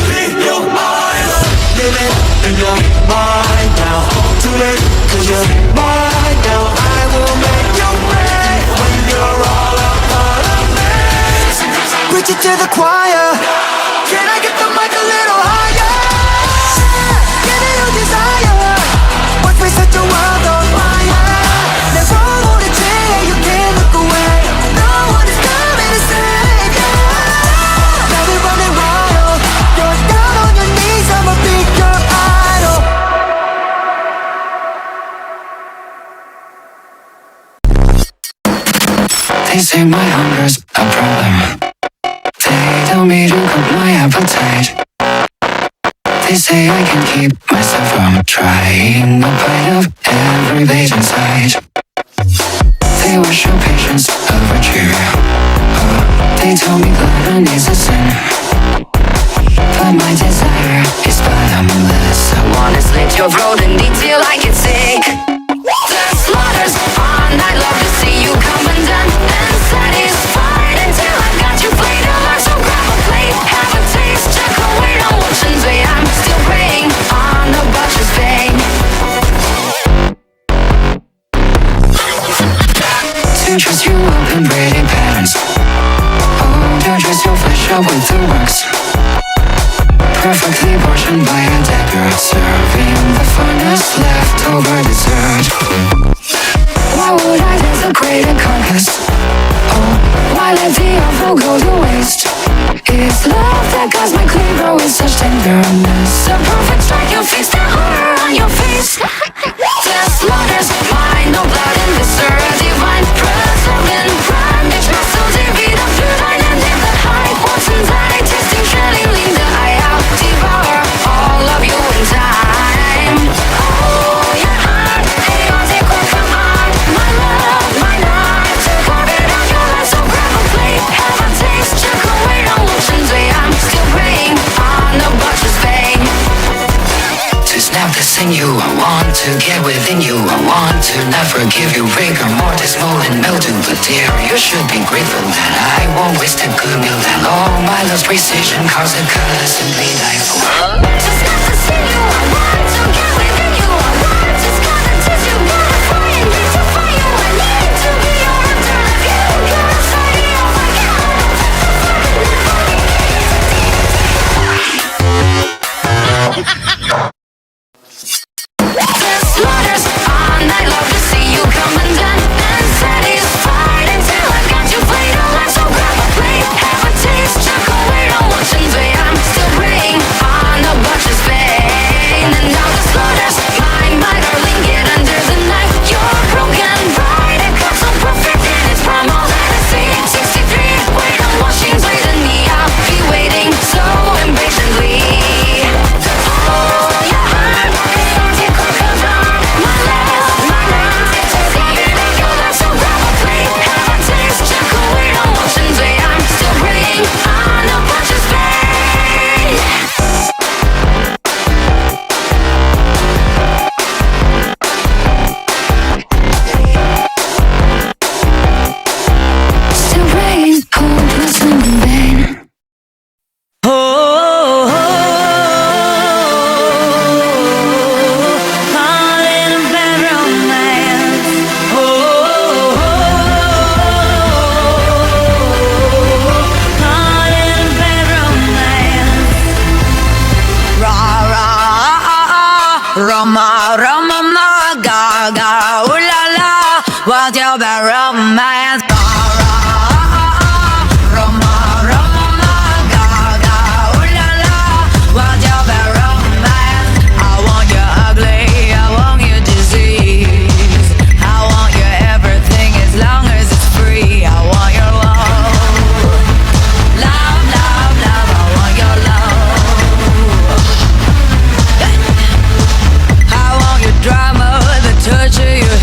Be your idol. Living in your mind now. Too late, cause you're mine now. I will make you pay when you're all a part of me. Preach it to the choir. Can I get the mic a little higher? Give me your desire. Watch me set your world on fire. Never hold a chair, you can't look away. No one is coming to save you. Now we're running wild. You're down on your knees, I'ma be your idol. They say my hunger's a problem. They tell me to cook my appetite. They say I can keep myself from trying a bite of every bait inside. They wish your patience a virtue. They tell me gluttony's a sin. But my desire is bottomless. I wanna slit your throat in detail like it's sick. The slaughter's on, I'd love to see you come undone and satisfied until I've got you played along. So grab a plate, have a taste, check away on ocean's way. I'm still praying on the butcher's vein. To dress you up in pretty patterns. Oh, to dress your flesh up with the works. Perfectly portioned by a dagger, serving the finest leftover dessert. Why would I desecrate a carcass? Oh, why let the offal go to waste? It's love that caused my cleaver with such tenderness. A perfect strike, you'll feast the horror on your face. The slaughter's mine, no blood in viscera divine. Preserving prime, each muscle divide up through thine and in the high. Once inside, tasting shelling, lean the eye out. Devour all of you in time. Oh, your heart, chaotic, come on. My love, my knife, to carve it out your life. So grab a plate, have a taste, check away on ocean's way. I'm still praying on the butcher's vein. To snap the sinew, I want to get within you. I want to not forgive you, rigor mortis, mold and mildew. But dear, you should be grateful that I won't waste a good meal. That all my love's precision cause a constantly life. To snap the sinew, I want to get within you. I want to scar the tissue, beautify and beautify you. I need to be your afterlife. You gotta say, oh my God. The slaughter's on, I'd love to see you come undone and satisfied until I've got you played alive. So grab a plate, have a taste, check away on ocean's way. I'm still praying on the butcher's vein. And now the slaughter's mine, my darling, get under the knife. You're broken bride, it cut so perfect in its prime. All that I see, 63, wait on washing's way to me. I'll be waiting so impatiently. Oh, your heart, chaotic, come on. My love, my knife, leave it in your life. So grab a plate, have a taste, check away on ocean's way. I'm still praying on the butcher's vein. Still praying, hopeless and in vain. Roma, Roma, ma, Gaga, ooh la la, what's your bad romance? Roma, Roma, ma, Gaga, ooh la la, what's your bad romance? I want you ugly, I want you disease, I want you everything as long as it's free. I want your love, love, love, love, I want your love. I want your drama, the torture you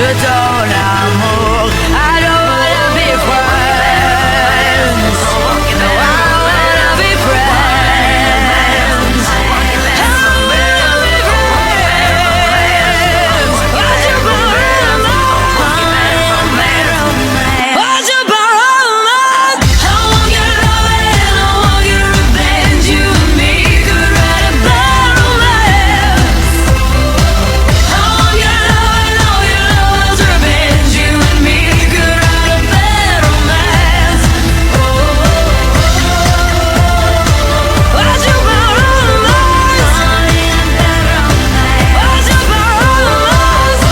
je donne l'amour. I don't wanna be friends. No, I don't wanna be friends. I wanna be friends. What's your romance? What's your romance? I want your love and I want your revenge. You and me could write a bad romance. I want your love and all your love's revenge. You and me could write a bad romance. What's your romance? What's your romance?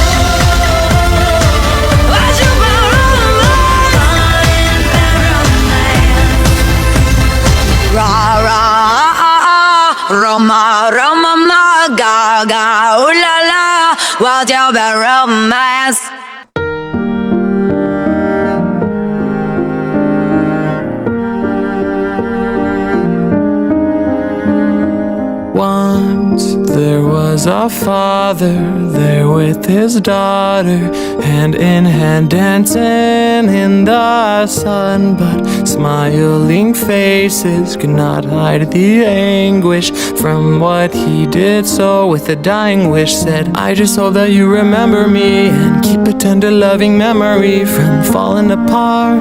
What's your romance? Ra ra Roma Roma ma Gaga ooh la la, what's your bad romance? Once there was a father there with his daughter, hand in hand dancing in the sun. But smiling faces could not hide the anguish from what he did. So with a dying wish said, I just hope that you remember me and keep a tender loving memory from falling apart.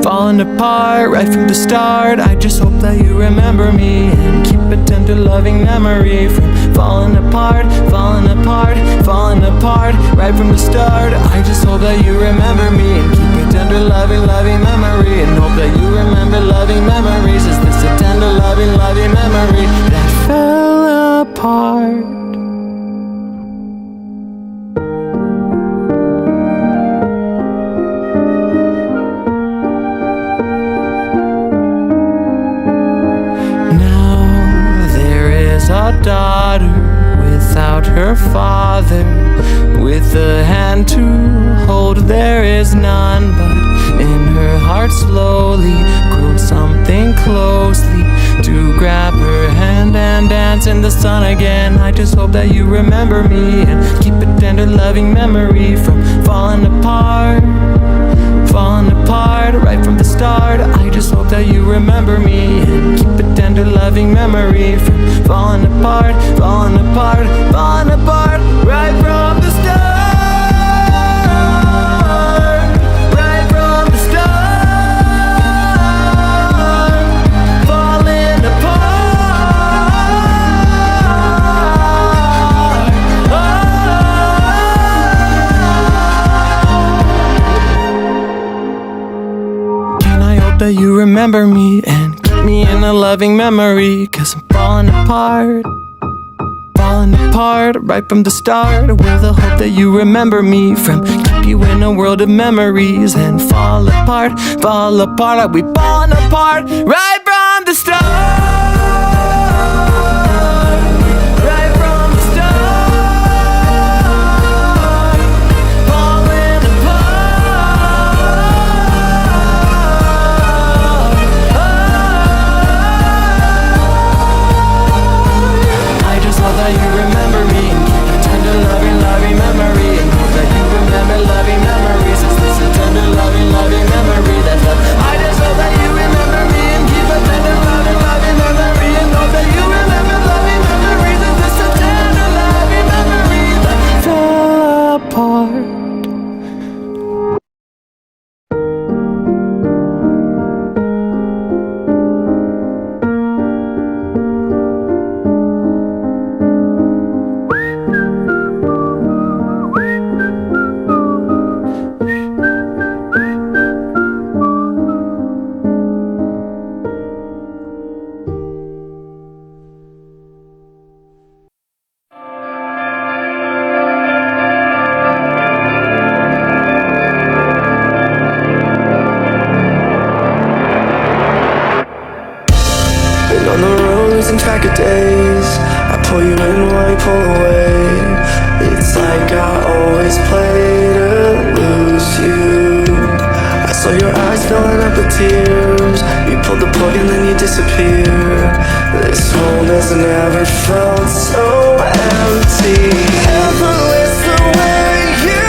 Falling apart right from the start. I just hope that you remember me and keep a tender loving memory from falling apart, falling apart, falling apart right from the start. I just hope that you remember me and keep a tender loving memory, and hope that you remember loving memories. Is this a tender loving memory that fell apart? A daughter without her father, with a hand to hold there is none, but in her heart slowly grows something closely to grab her hand and dance in the sun again. I just hope that you remember me and keep a tender loving memory from falling apart, falling apart right from the start. I just hope that you remember me and keep a tender loving memory from falling apart, falling apart, falling apart right from the start, right from the start, falling apart. Can I hope that you remember me and keep me in a loving memory? 'Cause I'm falling apart, falling apart right from the start. With the hope that you remember me from keep you in a world of memories and fall apart, fall apart. Are we falling apart right from the start? Right from the start, falling apart. I just hope that you remember me, tender loving memory, and hope that you remember loving memories. Is this a tender loving memory that I just hope that you remember me and keep a tender loving memory, and hope that you remember loving memories. Is this a tender loving memory that fell apart? Been on the road losing track of days. I pull you in while you pull away. It's like I always play to lose you. I saw your eyes filling up with tears. You pulled the plug and then you disappear. This home has never felt so empty. Effortless the way you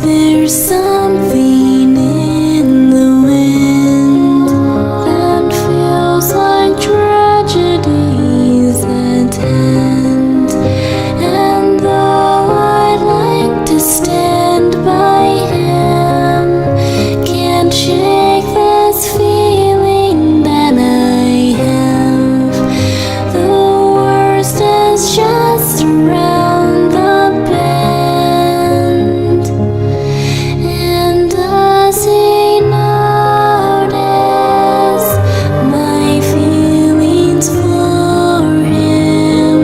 There's something in the wind that feels like tragedies at end. And though I'd like to stand by him, can't shake this feeling that I have. The worst is just around the bend. And does he notice my feelings for him?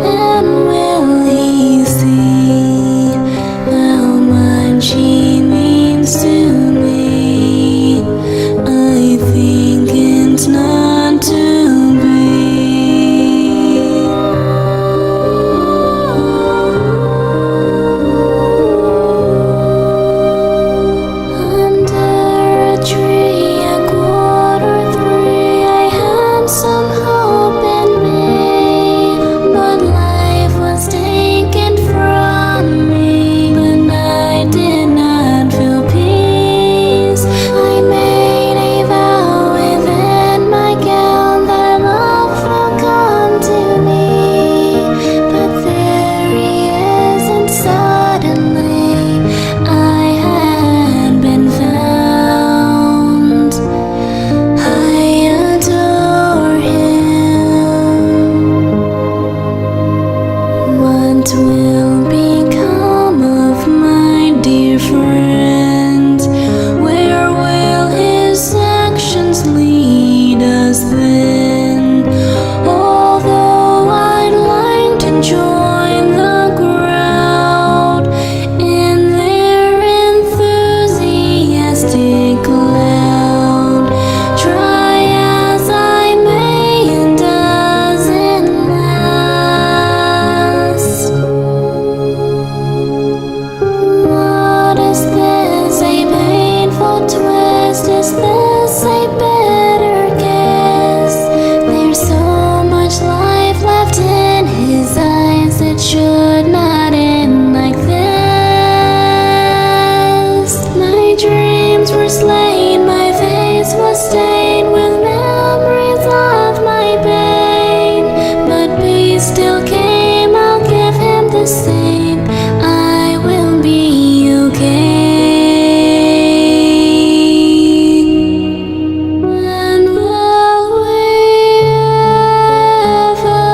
And will he see how much he means to me? I think it's not to be. Under a tree at 2:45, I had some hope in me, but life was taken from me. But I did not feel peace. I made a vow within my gown that love will come to me. But there he is, and suddenly I had been found. I adore him. What will become of my dear friend? Where will his actions lead us then? Although I'd like to join the crowd in their enthusiastic cloud, try as I may, it doesn't last. What is this? A painful twist? Is this a better guess? There's so much life left in his eyes. It should not end like this. My dreams were slain. My face was stained with memories of my pain. But peace still came. I'll give him the same. I will be okay. And will we ever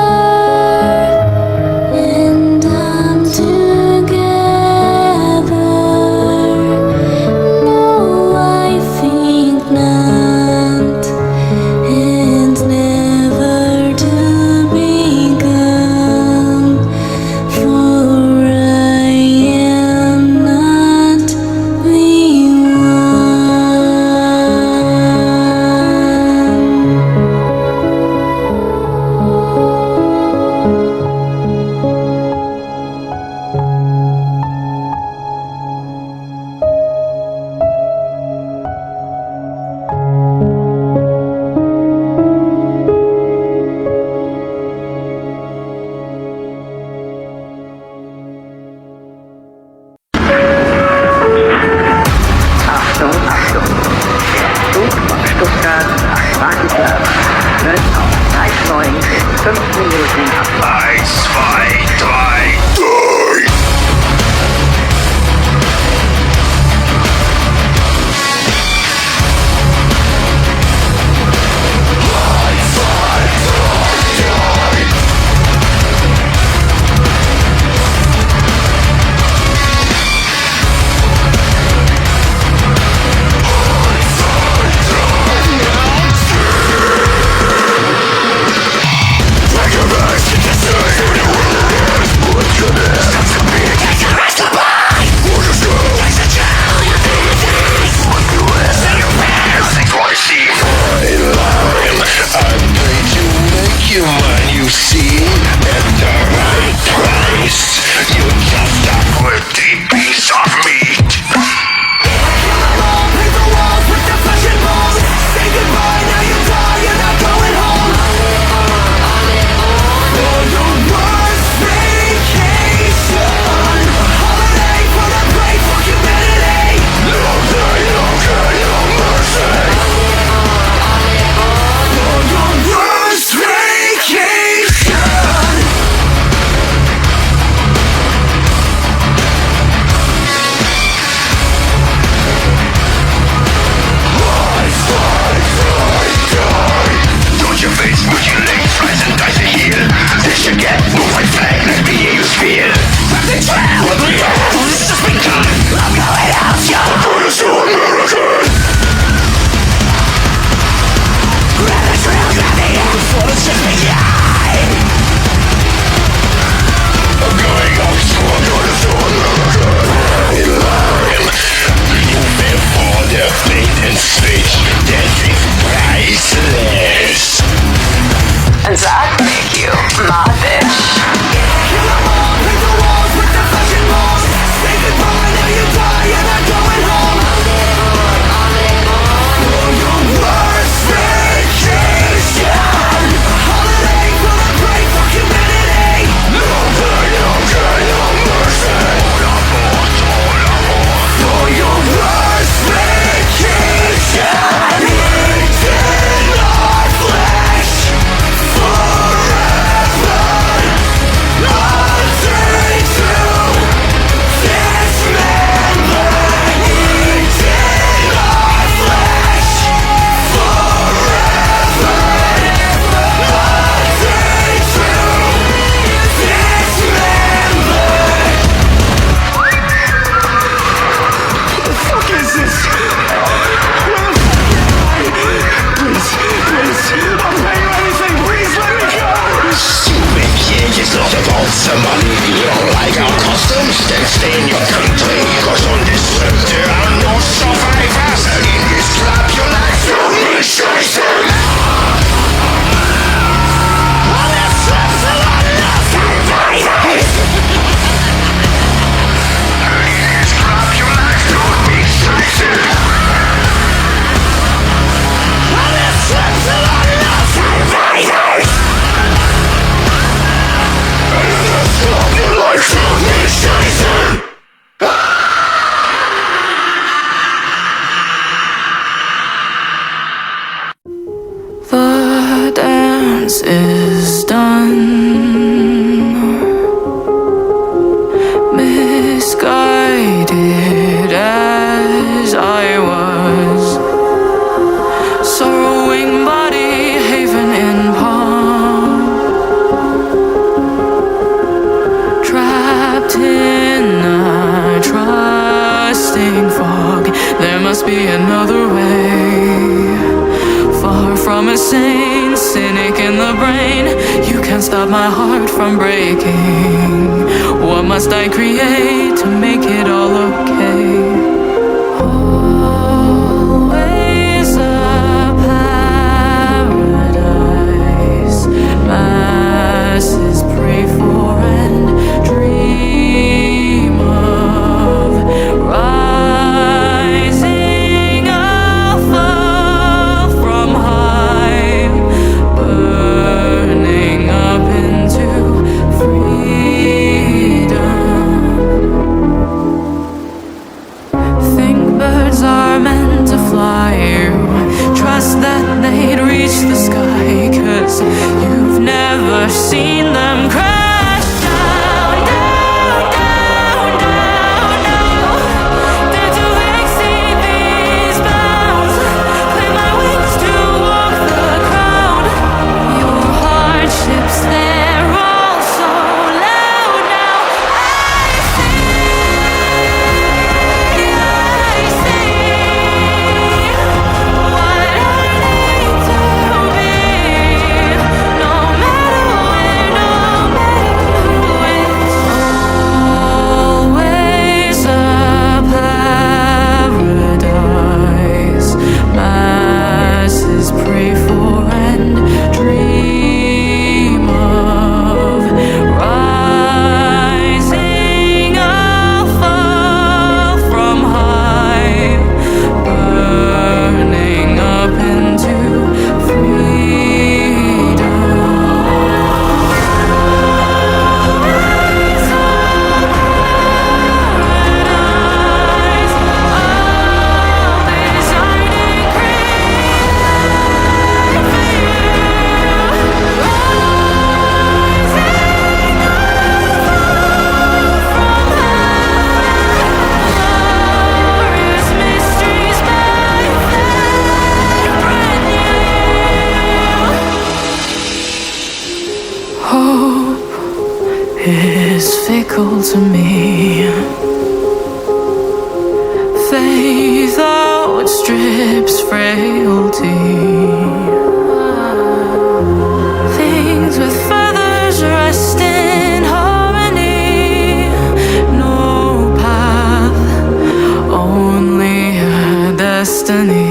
end up somebody you don't like our customs, then stay in your country. Cause on this earth there are no survivors. And in this trap your life will be chosen. On this earth there are no survivors. And in this trap your life will be chosen. On this earth there are no survivors. Your life will be chosen. The dance is done. Misguided as I was, sorrowing body haven in palm, trapped in a trusting fog. There must be another way. Far from a sane cynic in the brain, you can't stop my heart from breaking. What must I create to make it all okay? Always a paradise masses pray for and dream of. Rising alpha from high, burning up into freedom. Think birds are meant to fly. You trust that they'd reach the sky, 'cause you've never seen them crash down, down, down, down, down. Dare to exceed these bounds, claim my wings to walk the ground. Your hardships, they're all so loud now. I see what I need to be. No matter where, no matter which. Always a paradise masses pray for and dream of. Rising alpha from high, burning up into freedom. Always a paradise, always hiding creep for you. Rising alpha from high, glorious mysteries by faith brand new. Hope is fickle to me. Faith outstrips frailty. Things with feathers rest in harmony. No path, only a destiny.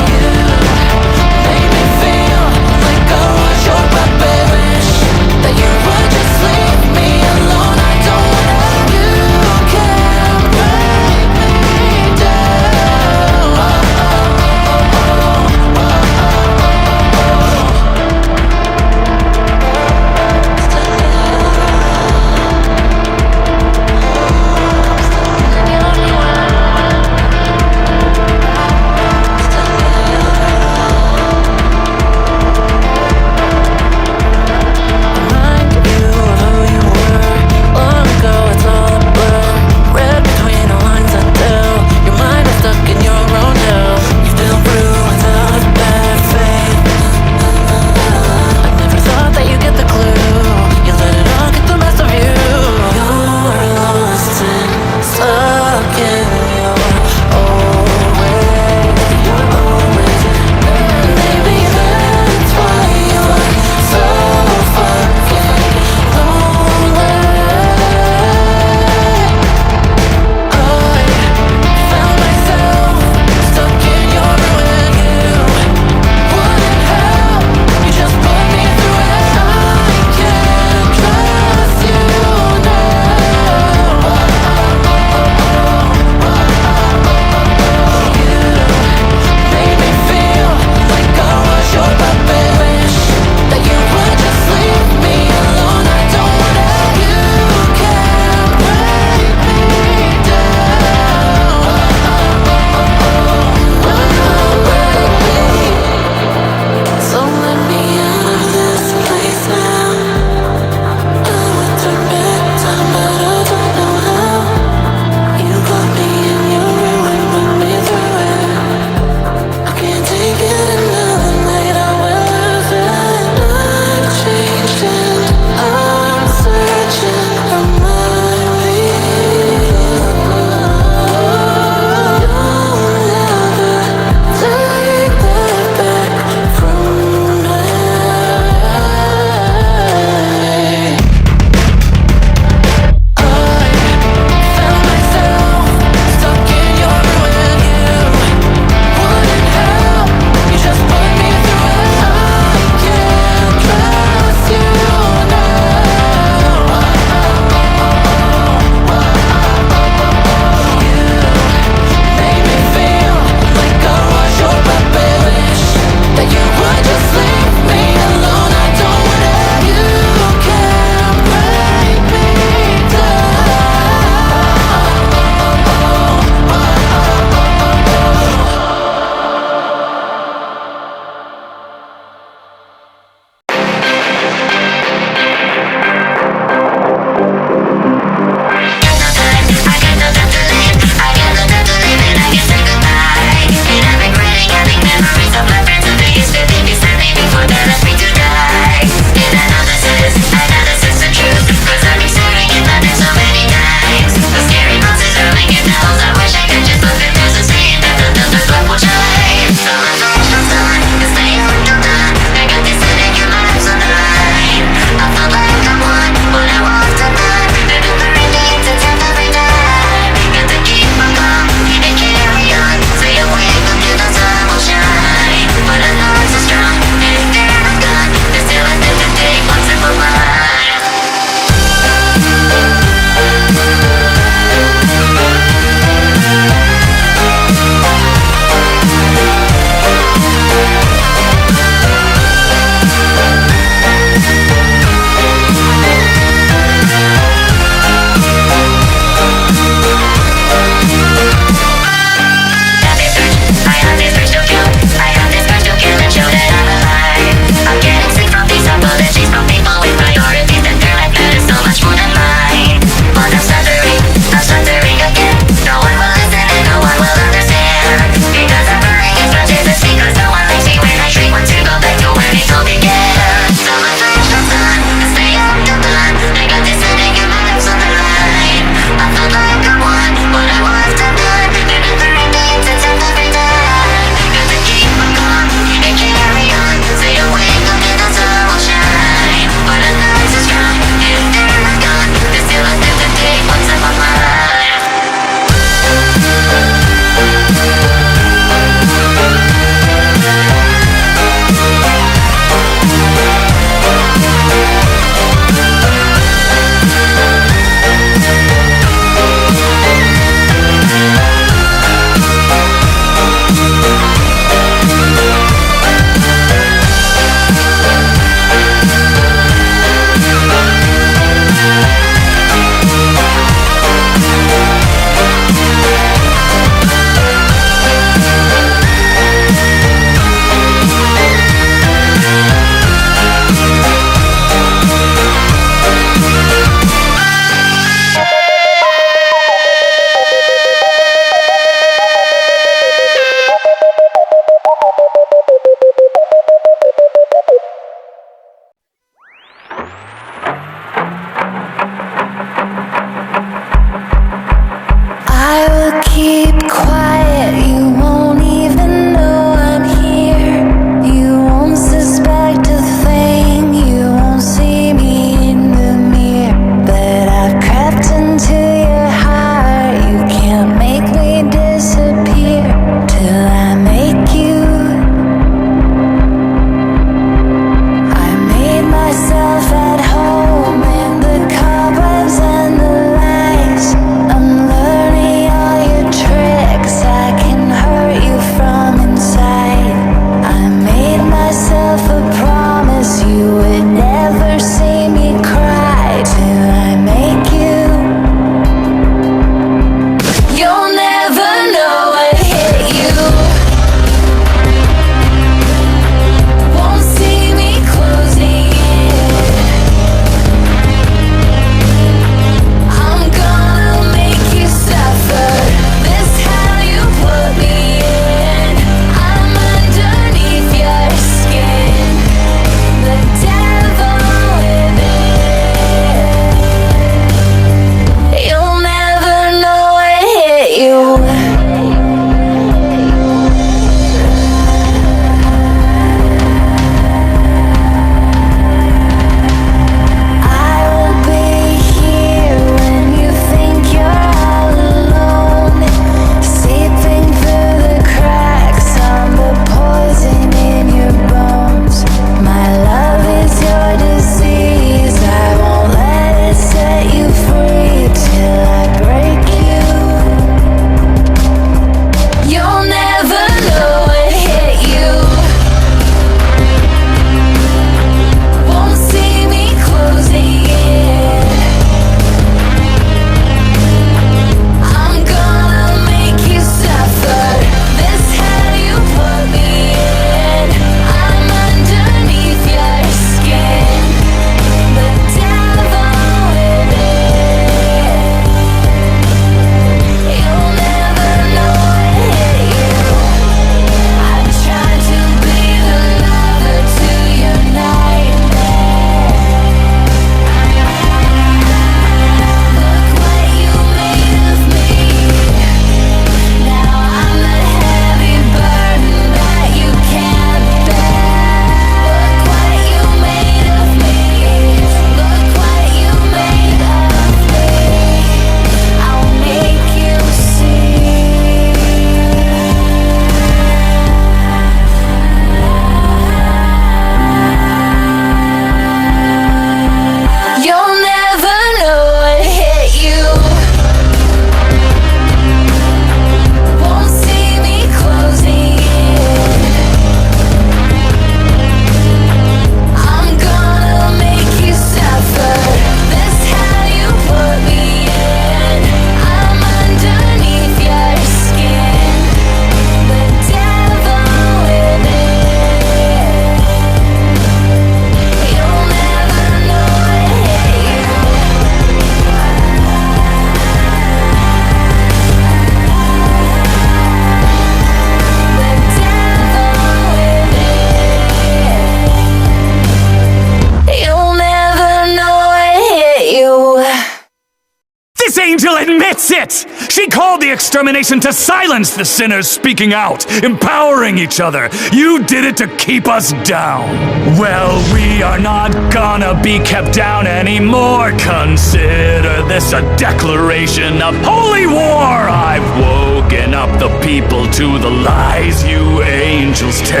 That's it! She called the extermination to silence the sinners speaking out, empowering each other. You did it to keep us down. Well, we are not gonna be kept down anymore. Consider this a declaration of holy war. I've woken up the people to the lies you angels tell.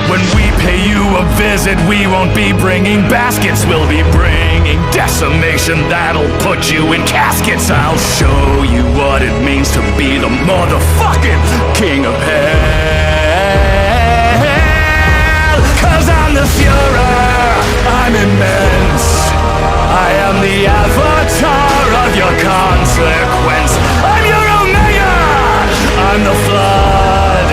When we pay you a visit, we won't be bringing baskets. We'll be bringing decimation that'll put you in caskets. I'll show you what it means to be the motherfucking king of hell. 'Cause I'm the Führer, I'm immense. I am the avatar of your consequence. I'm your Omega, I'm the flood.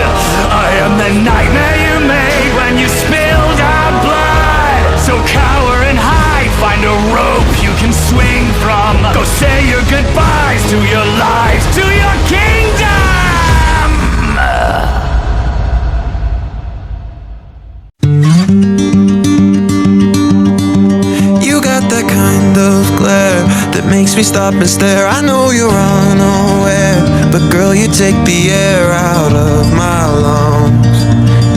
I am the nightmare you made when you spilled our blood. So cower and hide, find a rope you can swing from. Go say your goodbyes to your lives, to your kingdom. You got that kind of glare that makes me stop and stare. I know you're unaware, but girl, you take the air out of my lungs.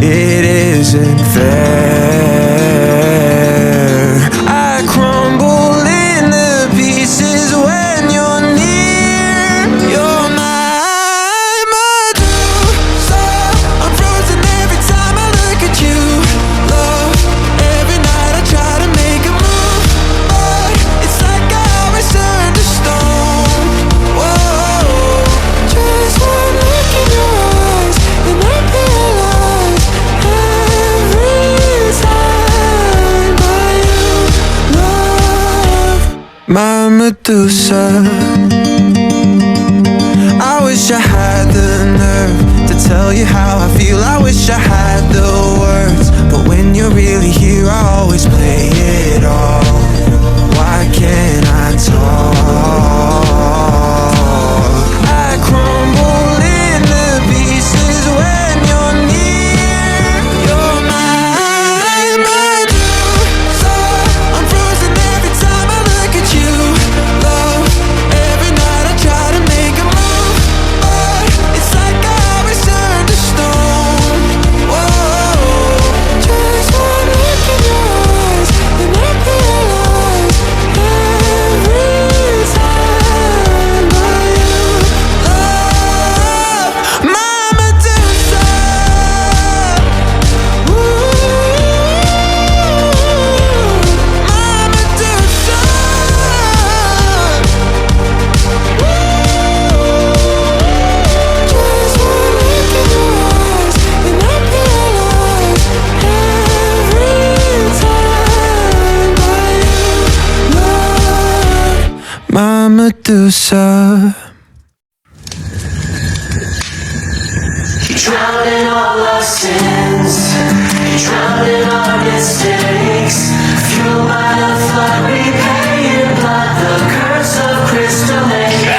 It isn't fair. I crumble into pieces when you're near. You're my Medusa. I'm frozen every time I look at you. Love, every night I try to make a move, but it's like I always turn to stone. Whoa, just one look in your eyes and I realize every time by you, love, my Medusa. I wish I had the nerve to tell you how I feel. I wish I had the words, but when you're really here, I always play it off. Why can't I talk? I crumble into pieces when you're near. You're my Medusa. I'm frozen every time I look at you. Love, every night I try to make a move, but it's like I always turn to stone. Whoa, just one look in your eyes and I realize every time by you, love, my Medusa. Ooh, my Medusa. Just one look in your eyes and I realize every time by you, love, my Medusa. You drown in all our sins, you drown in our mistakes. Fuel by the flood, repay in blood the curse of Crystal Lake.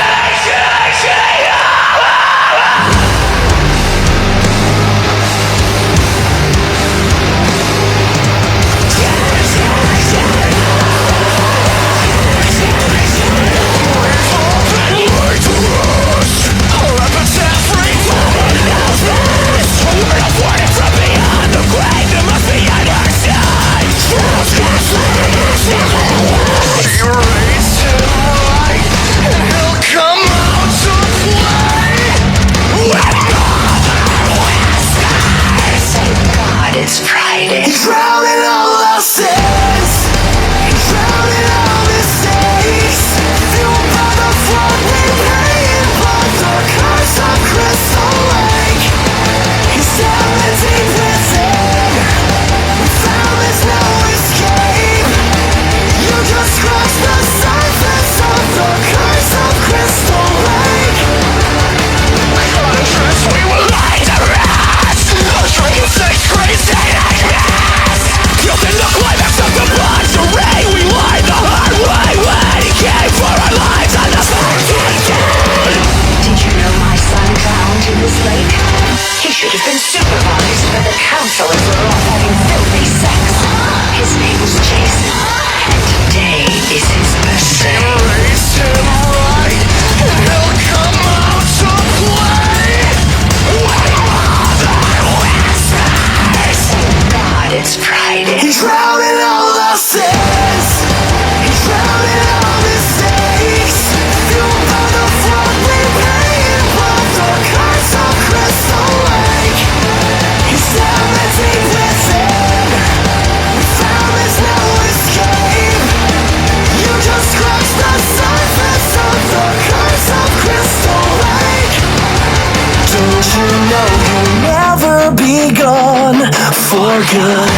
for good.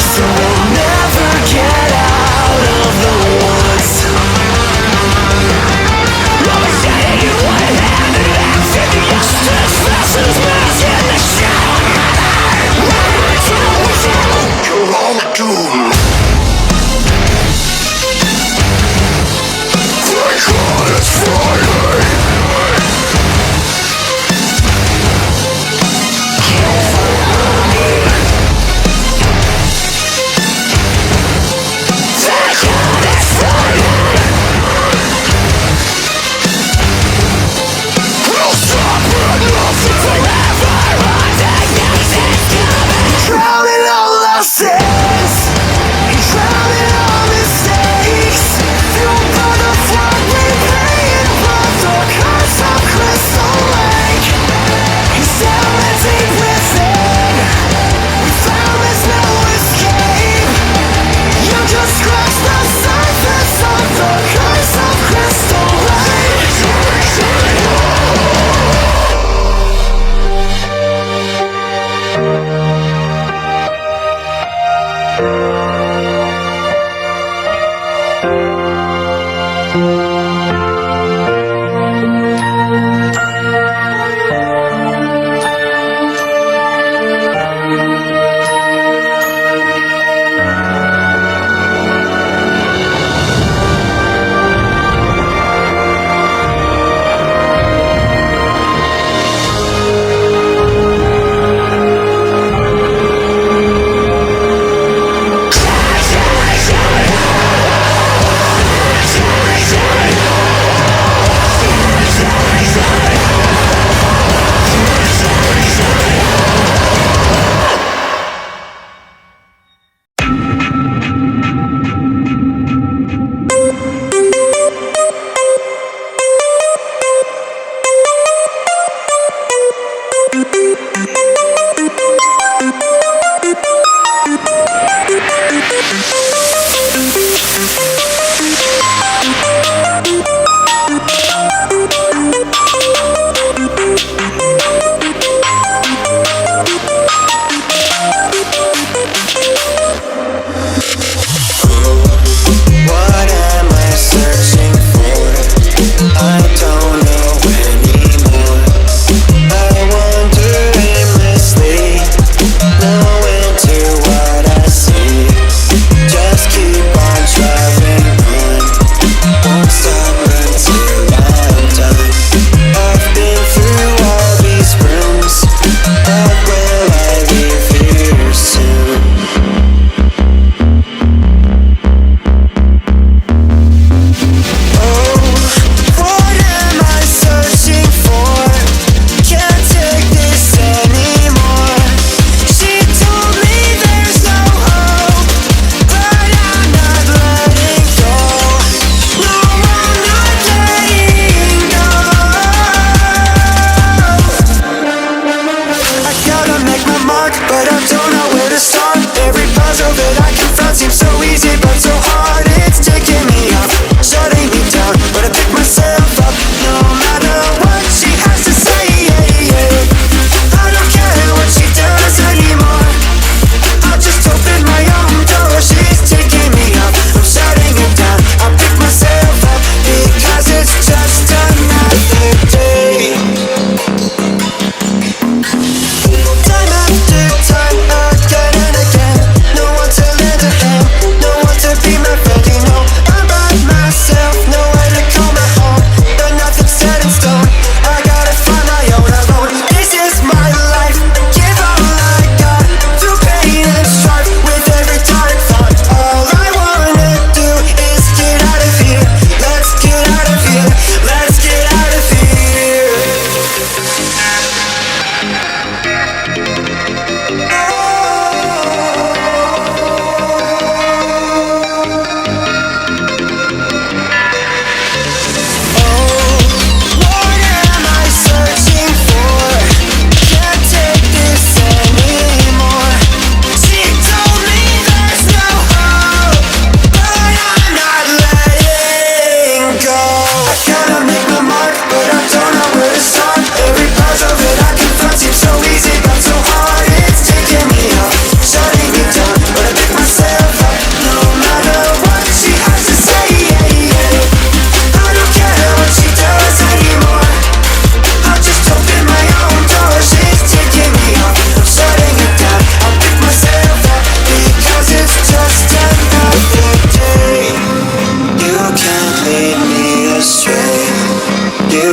So we'll never get out of the woods. I'll be saying you one hand and axe in the justice versus mask in the shadow. You're all doomed. Thank God it's Friday. Drowning all losses, drowning all mistakes, fueled by the flood we pay in blood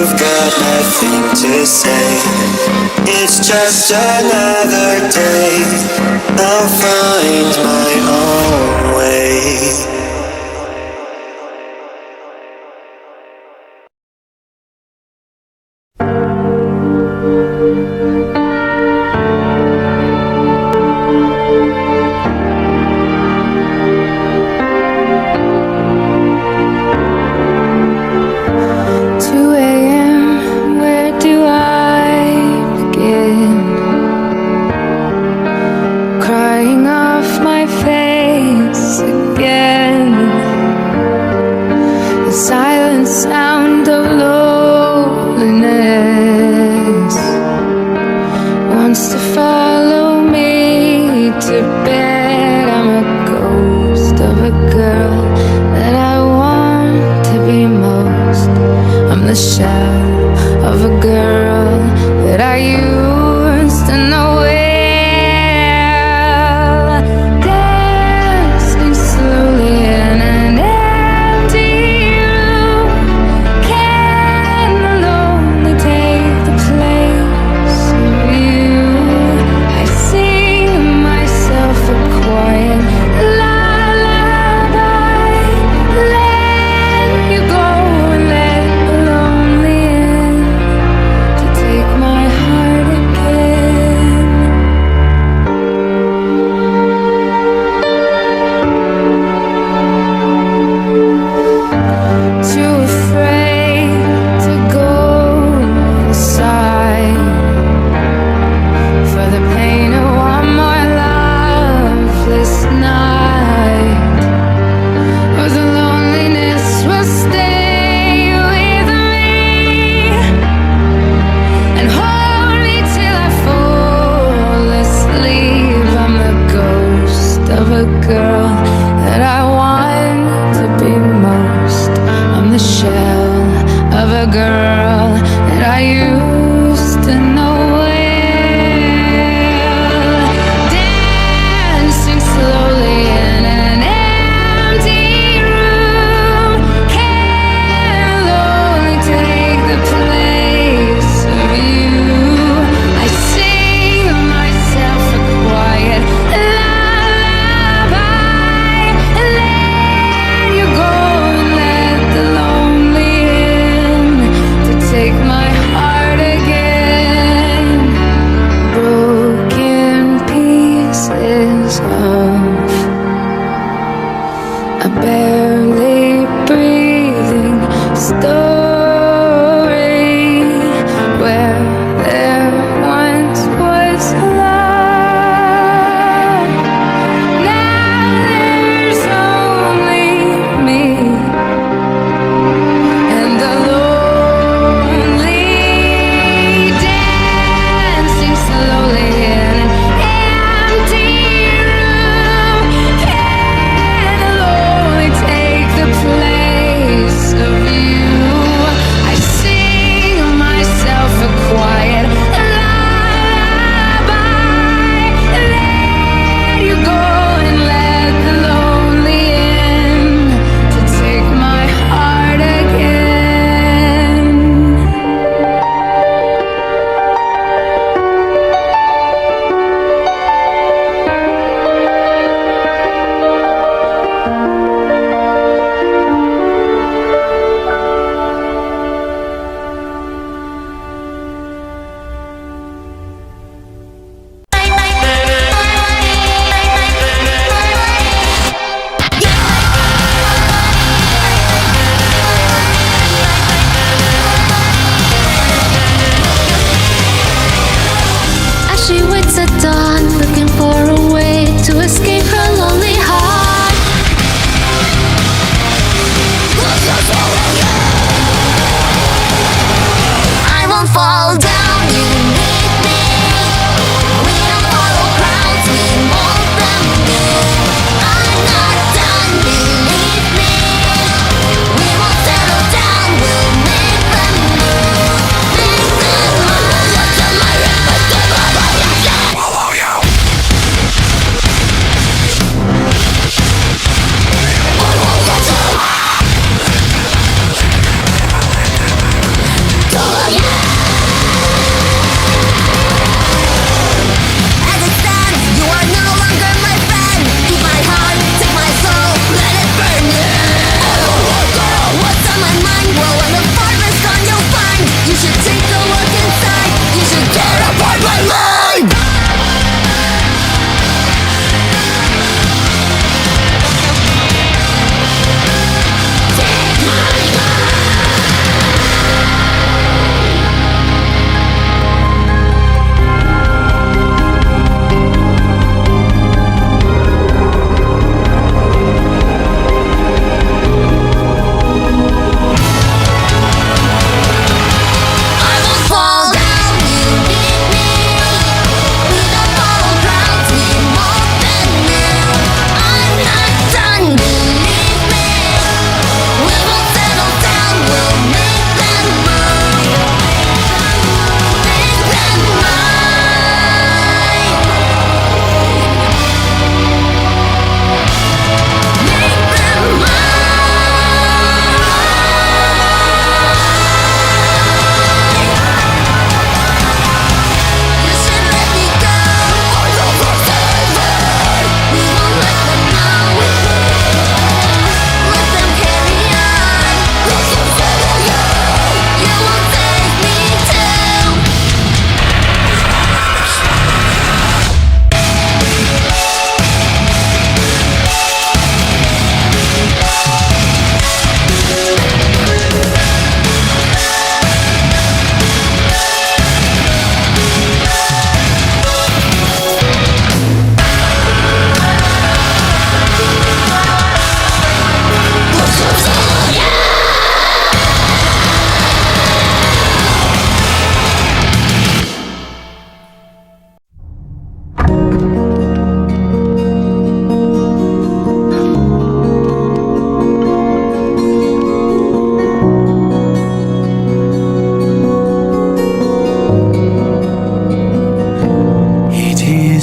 you've got nothing to say. It's just another day. I'll find my own way. Take my heart again.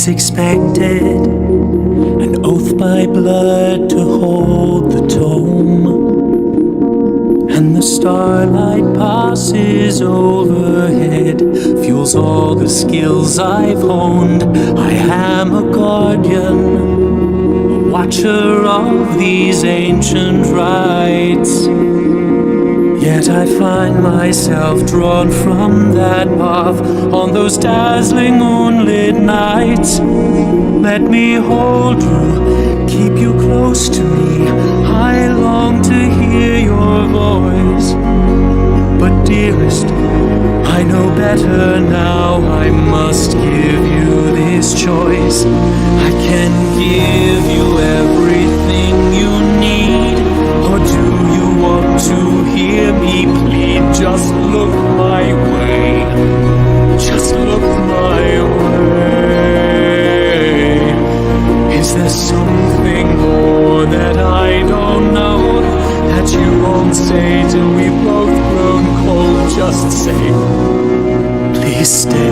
is expected. An oath by blood to hold the tome. And the starlight passes overhead, fuels all the skills I've honed. I am a guardian, a watcher of these ancient rites. Yet I find myself drawn from that path on those dazzling moonlit nights. Let me hold you, keep you close to me. I long to hear your voice. But dearest, I know better now. I must give you this choice. I can give you everything you need. Or do you want to hear me plead? Just look my way. Just look my way. Is there something more that I don't know, that you won't say till we've both grown cold? Just say, please stay,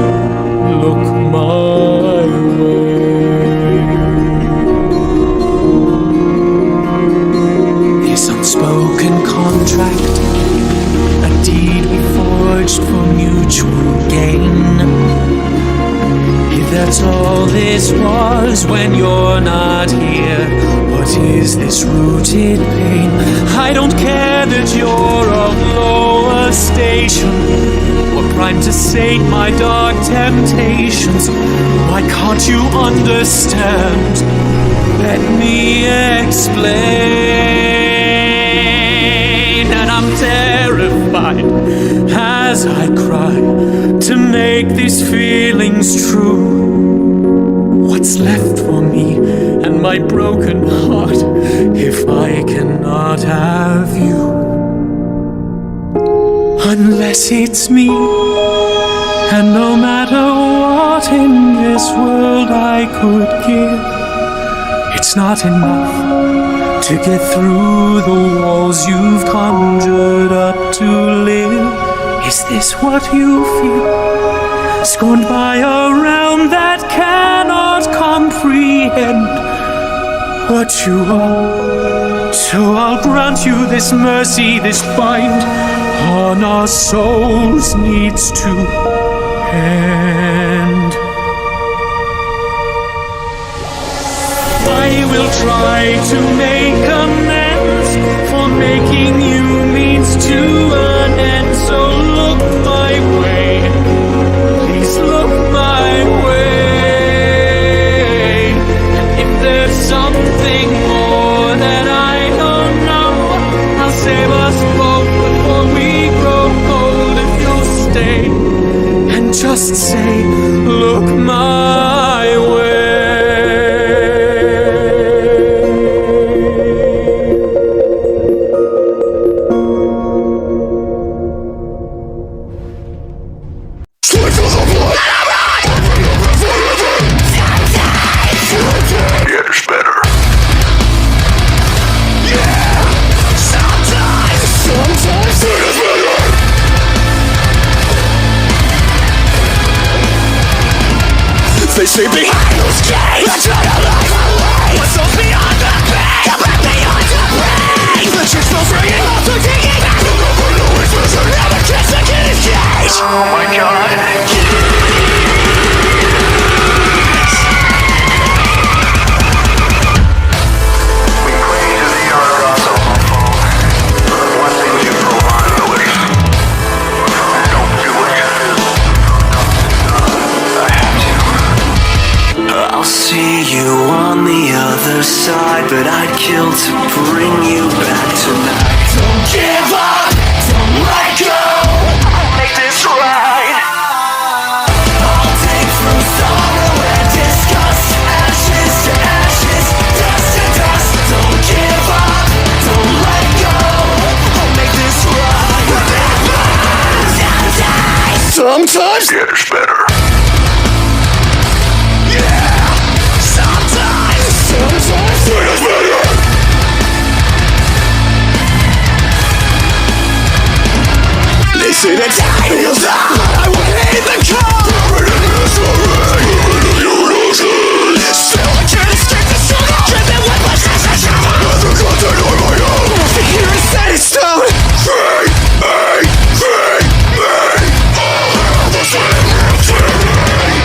look my way. This unspoken contract, a deed we forged for mutual gain. If that's all this was when you're not here, what is this rooted pain? I don't care that you're of lower station, or primed to sate my dark temptations. Why can't you understand? Let me explain. And I'm terrified as I cry to make these feelings true. What's left for me and my broken heart if I cannot have you? Unless it's me, and no matter what in this world I could give, it's not enough to get through the walls you've conjured up to live. Is this what you feel? Scorned by a realm that cannot comprehend what you are. So I'll grant you this mercy, this bind on our souls needs to end. I will try to make amends for making you means to an end. So look my way, please look my way. And if there's something more that I don't know, I'll save us both before we grow cold. If you'll stay and just say, look my way. They say behind those gates, I try to light my way. What's those beyond the pain? Come back beyond the pain. The church bells ringing, also digging back. The rubber noise was never kiss the kid is cage. Oh my god. We pray to the yard gods of my phone. One thing you provide, Lily. Don't do it. I have to. I'll see you on the other side, but I'd kill to bring you back tonight. Don't give up, don't let go, I'll make this right. I'll take from sorrow and disgust, ashes to ashes, dust to dust. Don't give up, don't let go, I'll make this right. Sometimes it gets better. They say that time is up. I would hate the call. Still I can't escape the struggle, driven with my sense of shovel. Nothing content on my own, nothing here is set in stone. Free me, free me. All hell the sweat lives in me.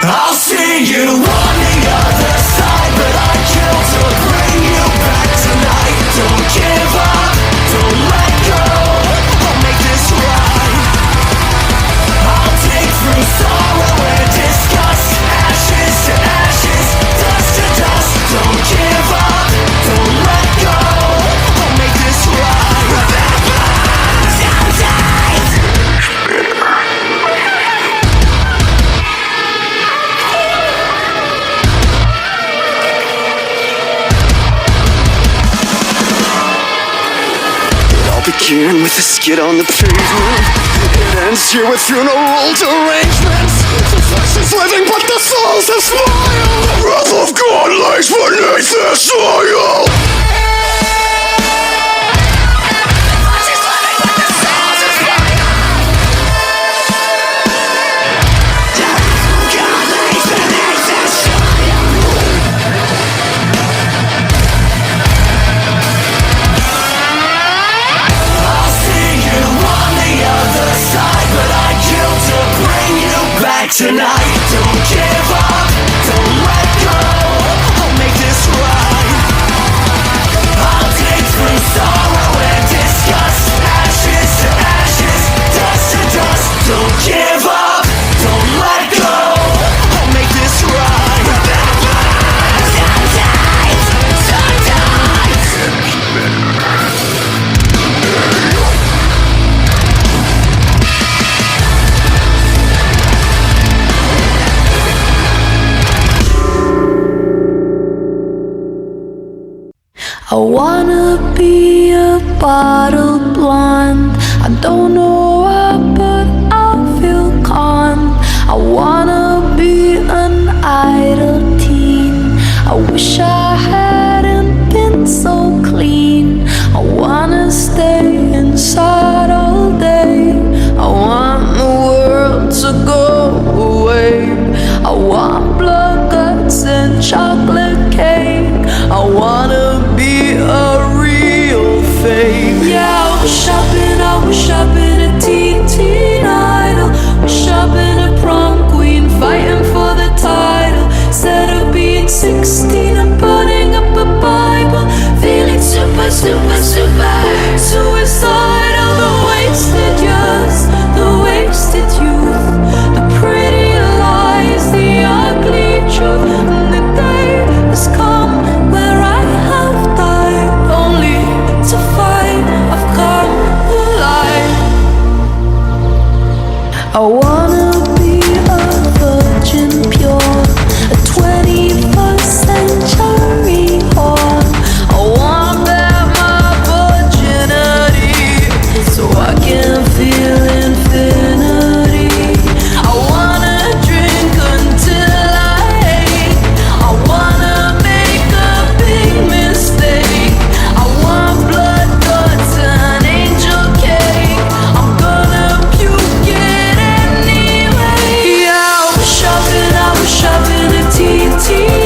I'll see you on the other side, but I kill to bring you back tonight. Don't give up, don't let go, I'll make this right. I'll take through sorrow and disgust, ashes to ashes, dust to dust. Don't give up, don't let go, I'll make this right. Remember, sometimes begin with a skid on the pavement. It ends here with funeral arrangements. The flesh is living, but the souls have smiled. The wrath of God lays beneath their soil. Tonight, don't give up, don't let go, I'll make this right. I'll take through sorrow and disgust, ashes to ashes, dust to dust. Don't give up, don't let go, I'll make this right. Remember, I wanna be a bottle blonde. I don't know why, but I feel calm. I wanna be an idle teen. I wish I hadn't been so clean. I wanna stay inside all day. I want the world to go away. I want blood, guts, and chocolate cake. I wanna be a real fake. Yeah, I wish I'd been a teen idol. Wish I'd been a prom queen fighting for the title. Instead of being 16 and putting up a Bible, feeling super suicidal. The wasted years, the wasted youth, the pretty lies, the ugly truth. And the day has come where I have died, only to find I've come alive. I wanna be a virgin pure, a 21st century whore. I wanna bear my virginity so I can feel infinity. I wanna drink until I hate. I wanna make a big mistake. I want blood, guts, and angel cake. I'm gonna puke it anyway. Yeah, I wish I'd been a teen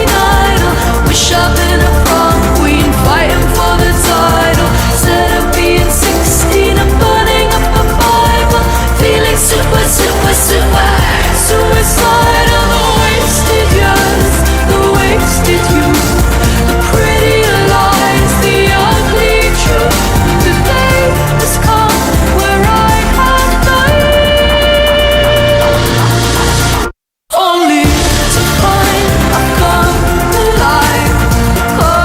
idol. Wish I'd been a prom queen fighting for the title. Instead of being 16 and burning up a Bible, feeling super suicidal. The wasted years, the wasted youth, the pretty lies, the ugly truth. The day has come where I have died, only to find I've come alive. Come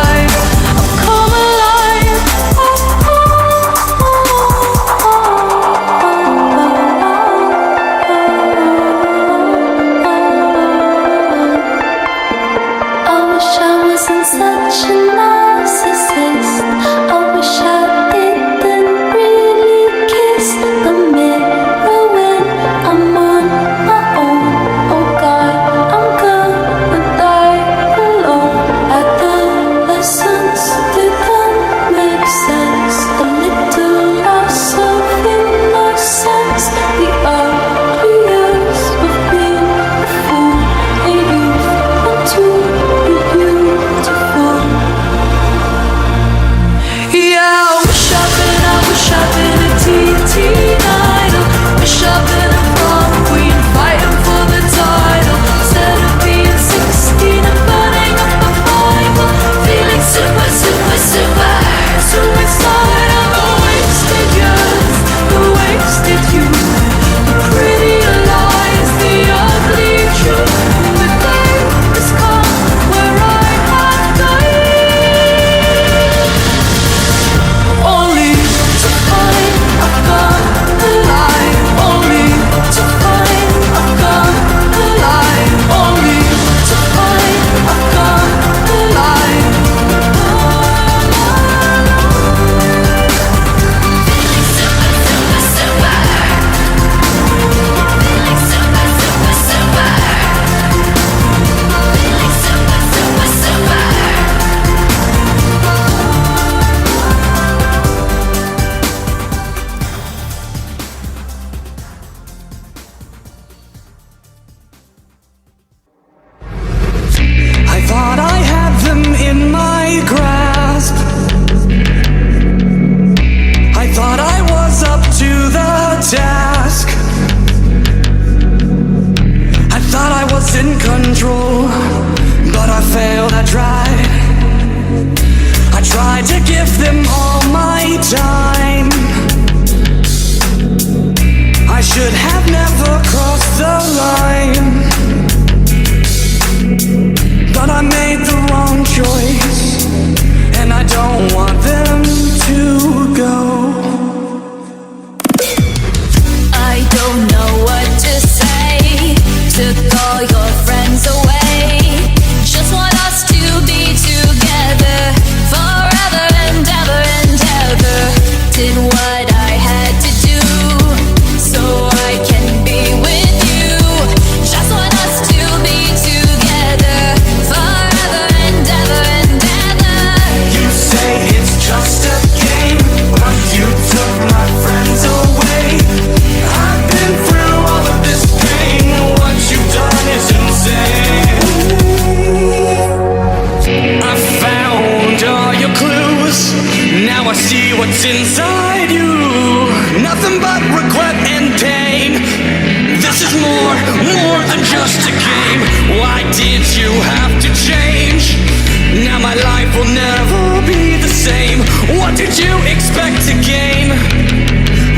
alive, I've come alive. I wish I wasn't such a narcissist. I wish I didn't really kiss the mirror when I'm on my own. Oh God, I'm gonna die alone. Adolescence didn't make sense. A little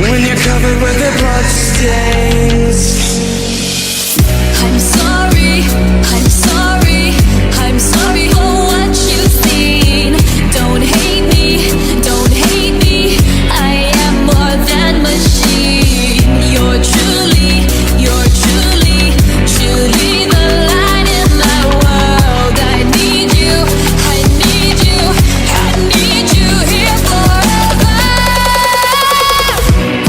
when you're covered with the bloodstains. I'm sorry, I'm sorry, I'm sorry for what you've seen. Don't hate me, don't hate me. I am more than machine. You're truly the light in my world. I need you, I need you, I need you here forever.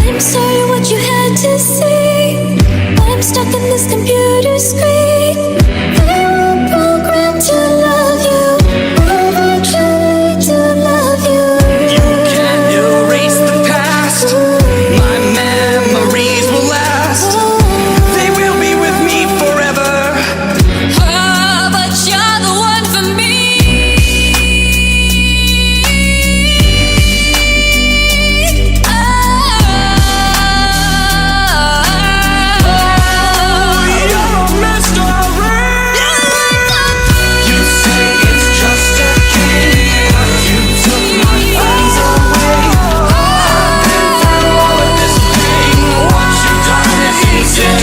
I'm sorry what you had to say. I'm stuck in this computer screen. I'm programmed to love you, eventually to love you. You can't erase the past. My memories will last. They will be with me forever. Oh, but you're the one for me. You're a mystery. You say it's just a game, but you took my friends away. I've been through all of this pain. What you've done is insane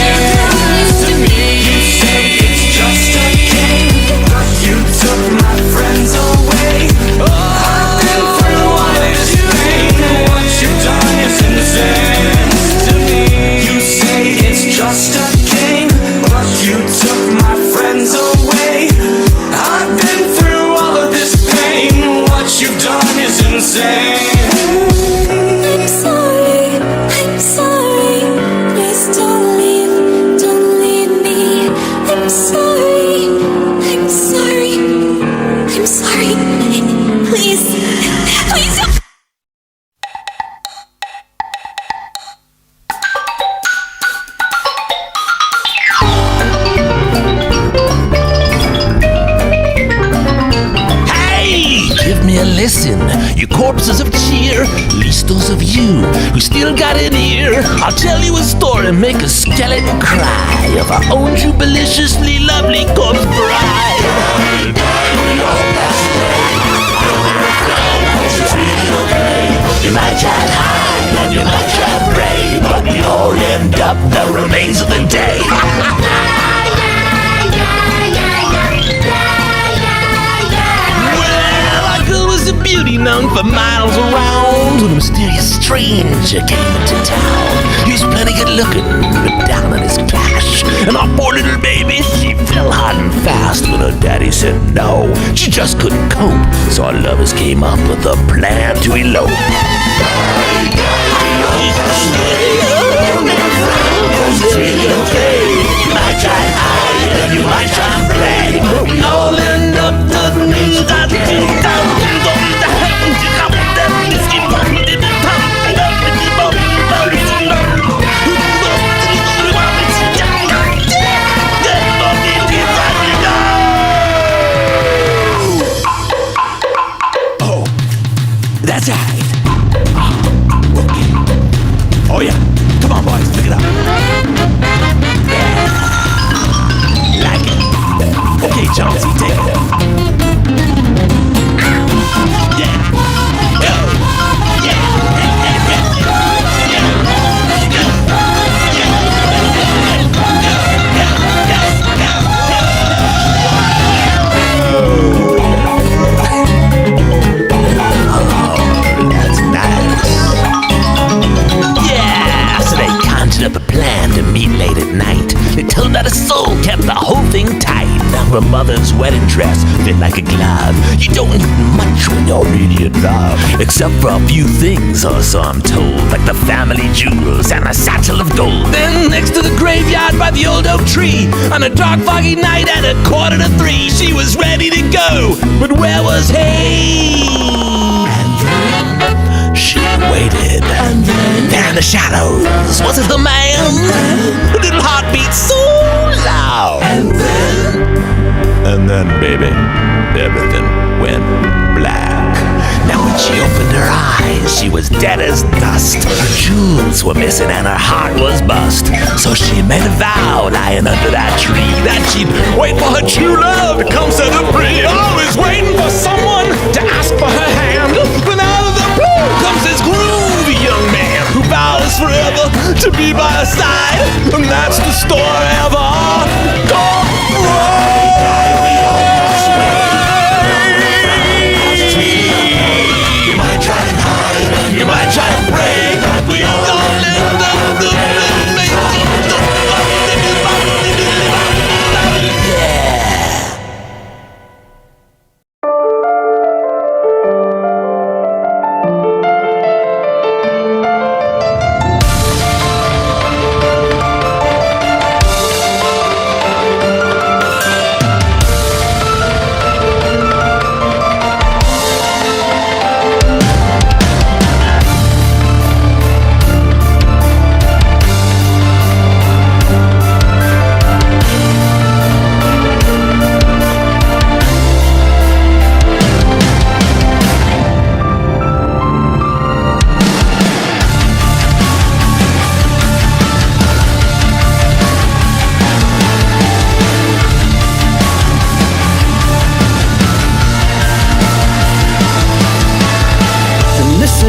to me. You say it's just a game, but you took my friends away. I've been through all of this pain. What you've done is insane to me. You say it's just a game, but you took my friends away. I've been through all of this pain. What you've done is insane. I'm sorry, please don't leave me. I'm sorry, please don't. Hey, give me a listen, you corpses of cheer, least those of you who still got an ear. I'll tell you a story, make a skeleton cry of our own jubiliciously lovely corpse bride. You might try and hide and you might try and pray, but you all end up the remains of the day. Well, our girl was a beauty known for miles around when a mysterious stranger came into town. He was plenty good looking, but down on his cash. And our poor little baby, she fell hard and fast when her daddy said no. She just couldn't cope, so our lovers came up with a plan to elope. You might try and hide and you might try and play, but we all end up the Oh, that's right. Oh yeah, come on boys, pick it up. Like it. Okay, Chauncey, take it. Yeah. Go. Yeah. That's nice. Yeah, so they conjured up a plan to meet late at night. They told that a soul kept the whole thing tight. Now her mother's wedding dress fit like a glove. You don't need much when you're really in love, except for a few things, or so I'm told, like the family jewels and a satchel of gold. Then next to the graveyard by the old oak tree, on a dark foggy night at 2:45, she was ready to go, but where was he? And then she waited. And then there in the shadows, was it the man? A little heartbeat so loud. And then, baby, everything went black. Now when she opened her eyes, she was dead as dust. Her jewels were missing and her heart was bust. So she made a vow lying under that tree that she'd wait for her true love to come set her free. Always waiting for someone to ask for her hand. When out of the blue comes this groovy young man who vows for be by her side, and that's the story of our You might try and hide, you might try and break, we all don't live the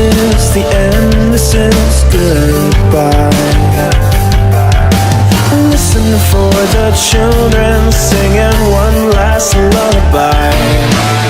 is the end, this is goodbye. Listen for the children singing one last lullaby.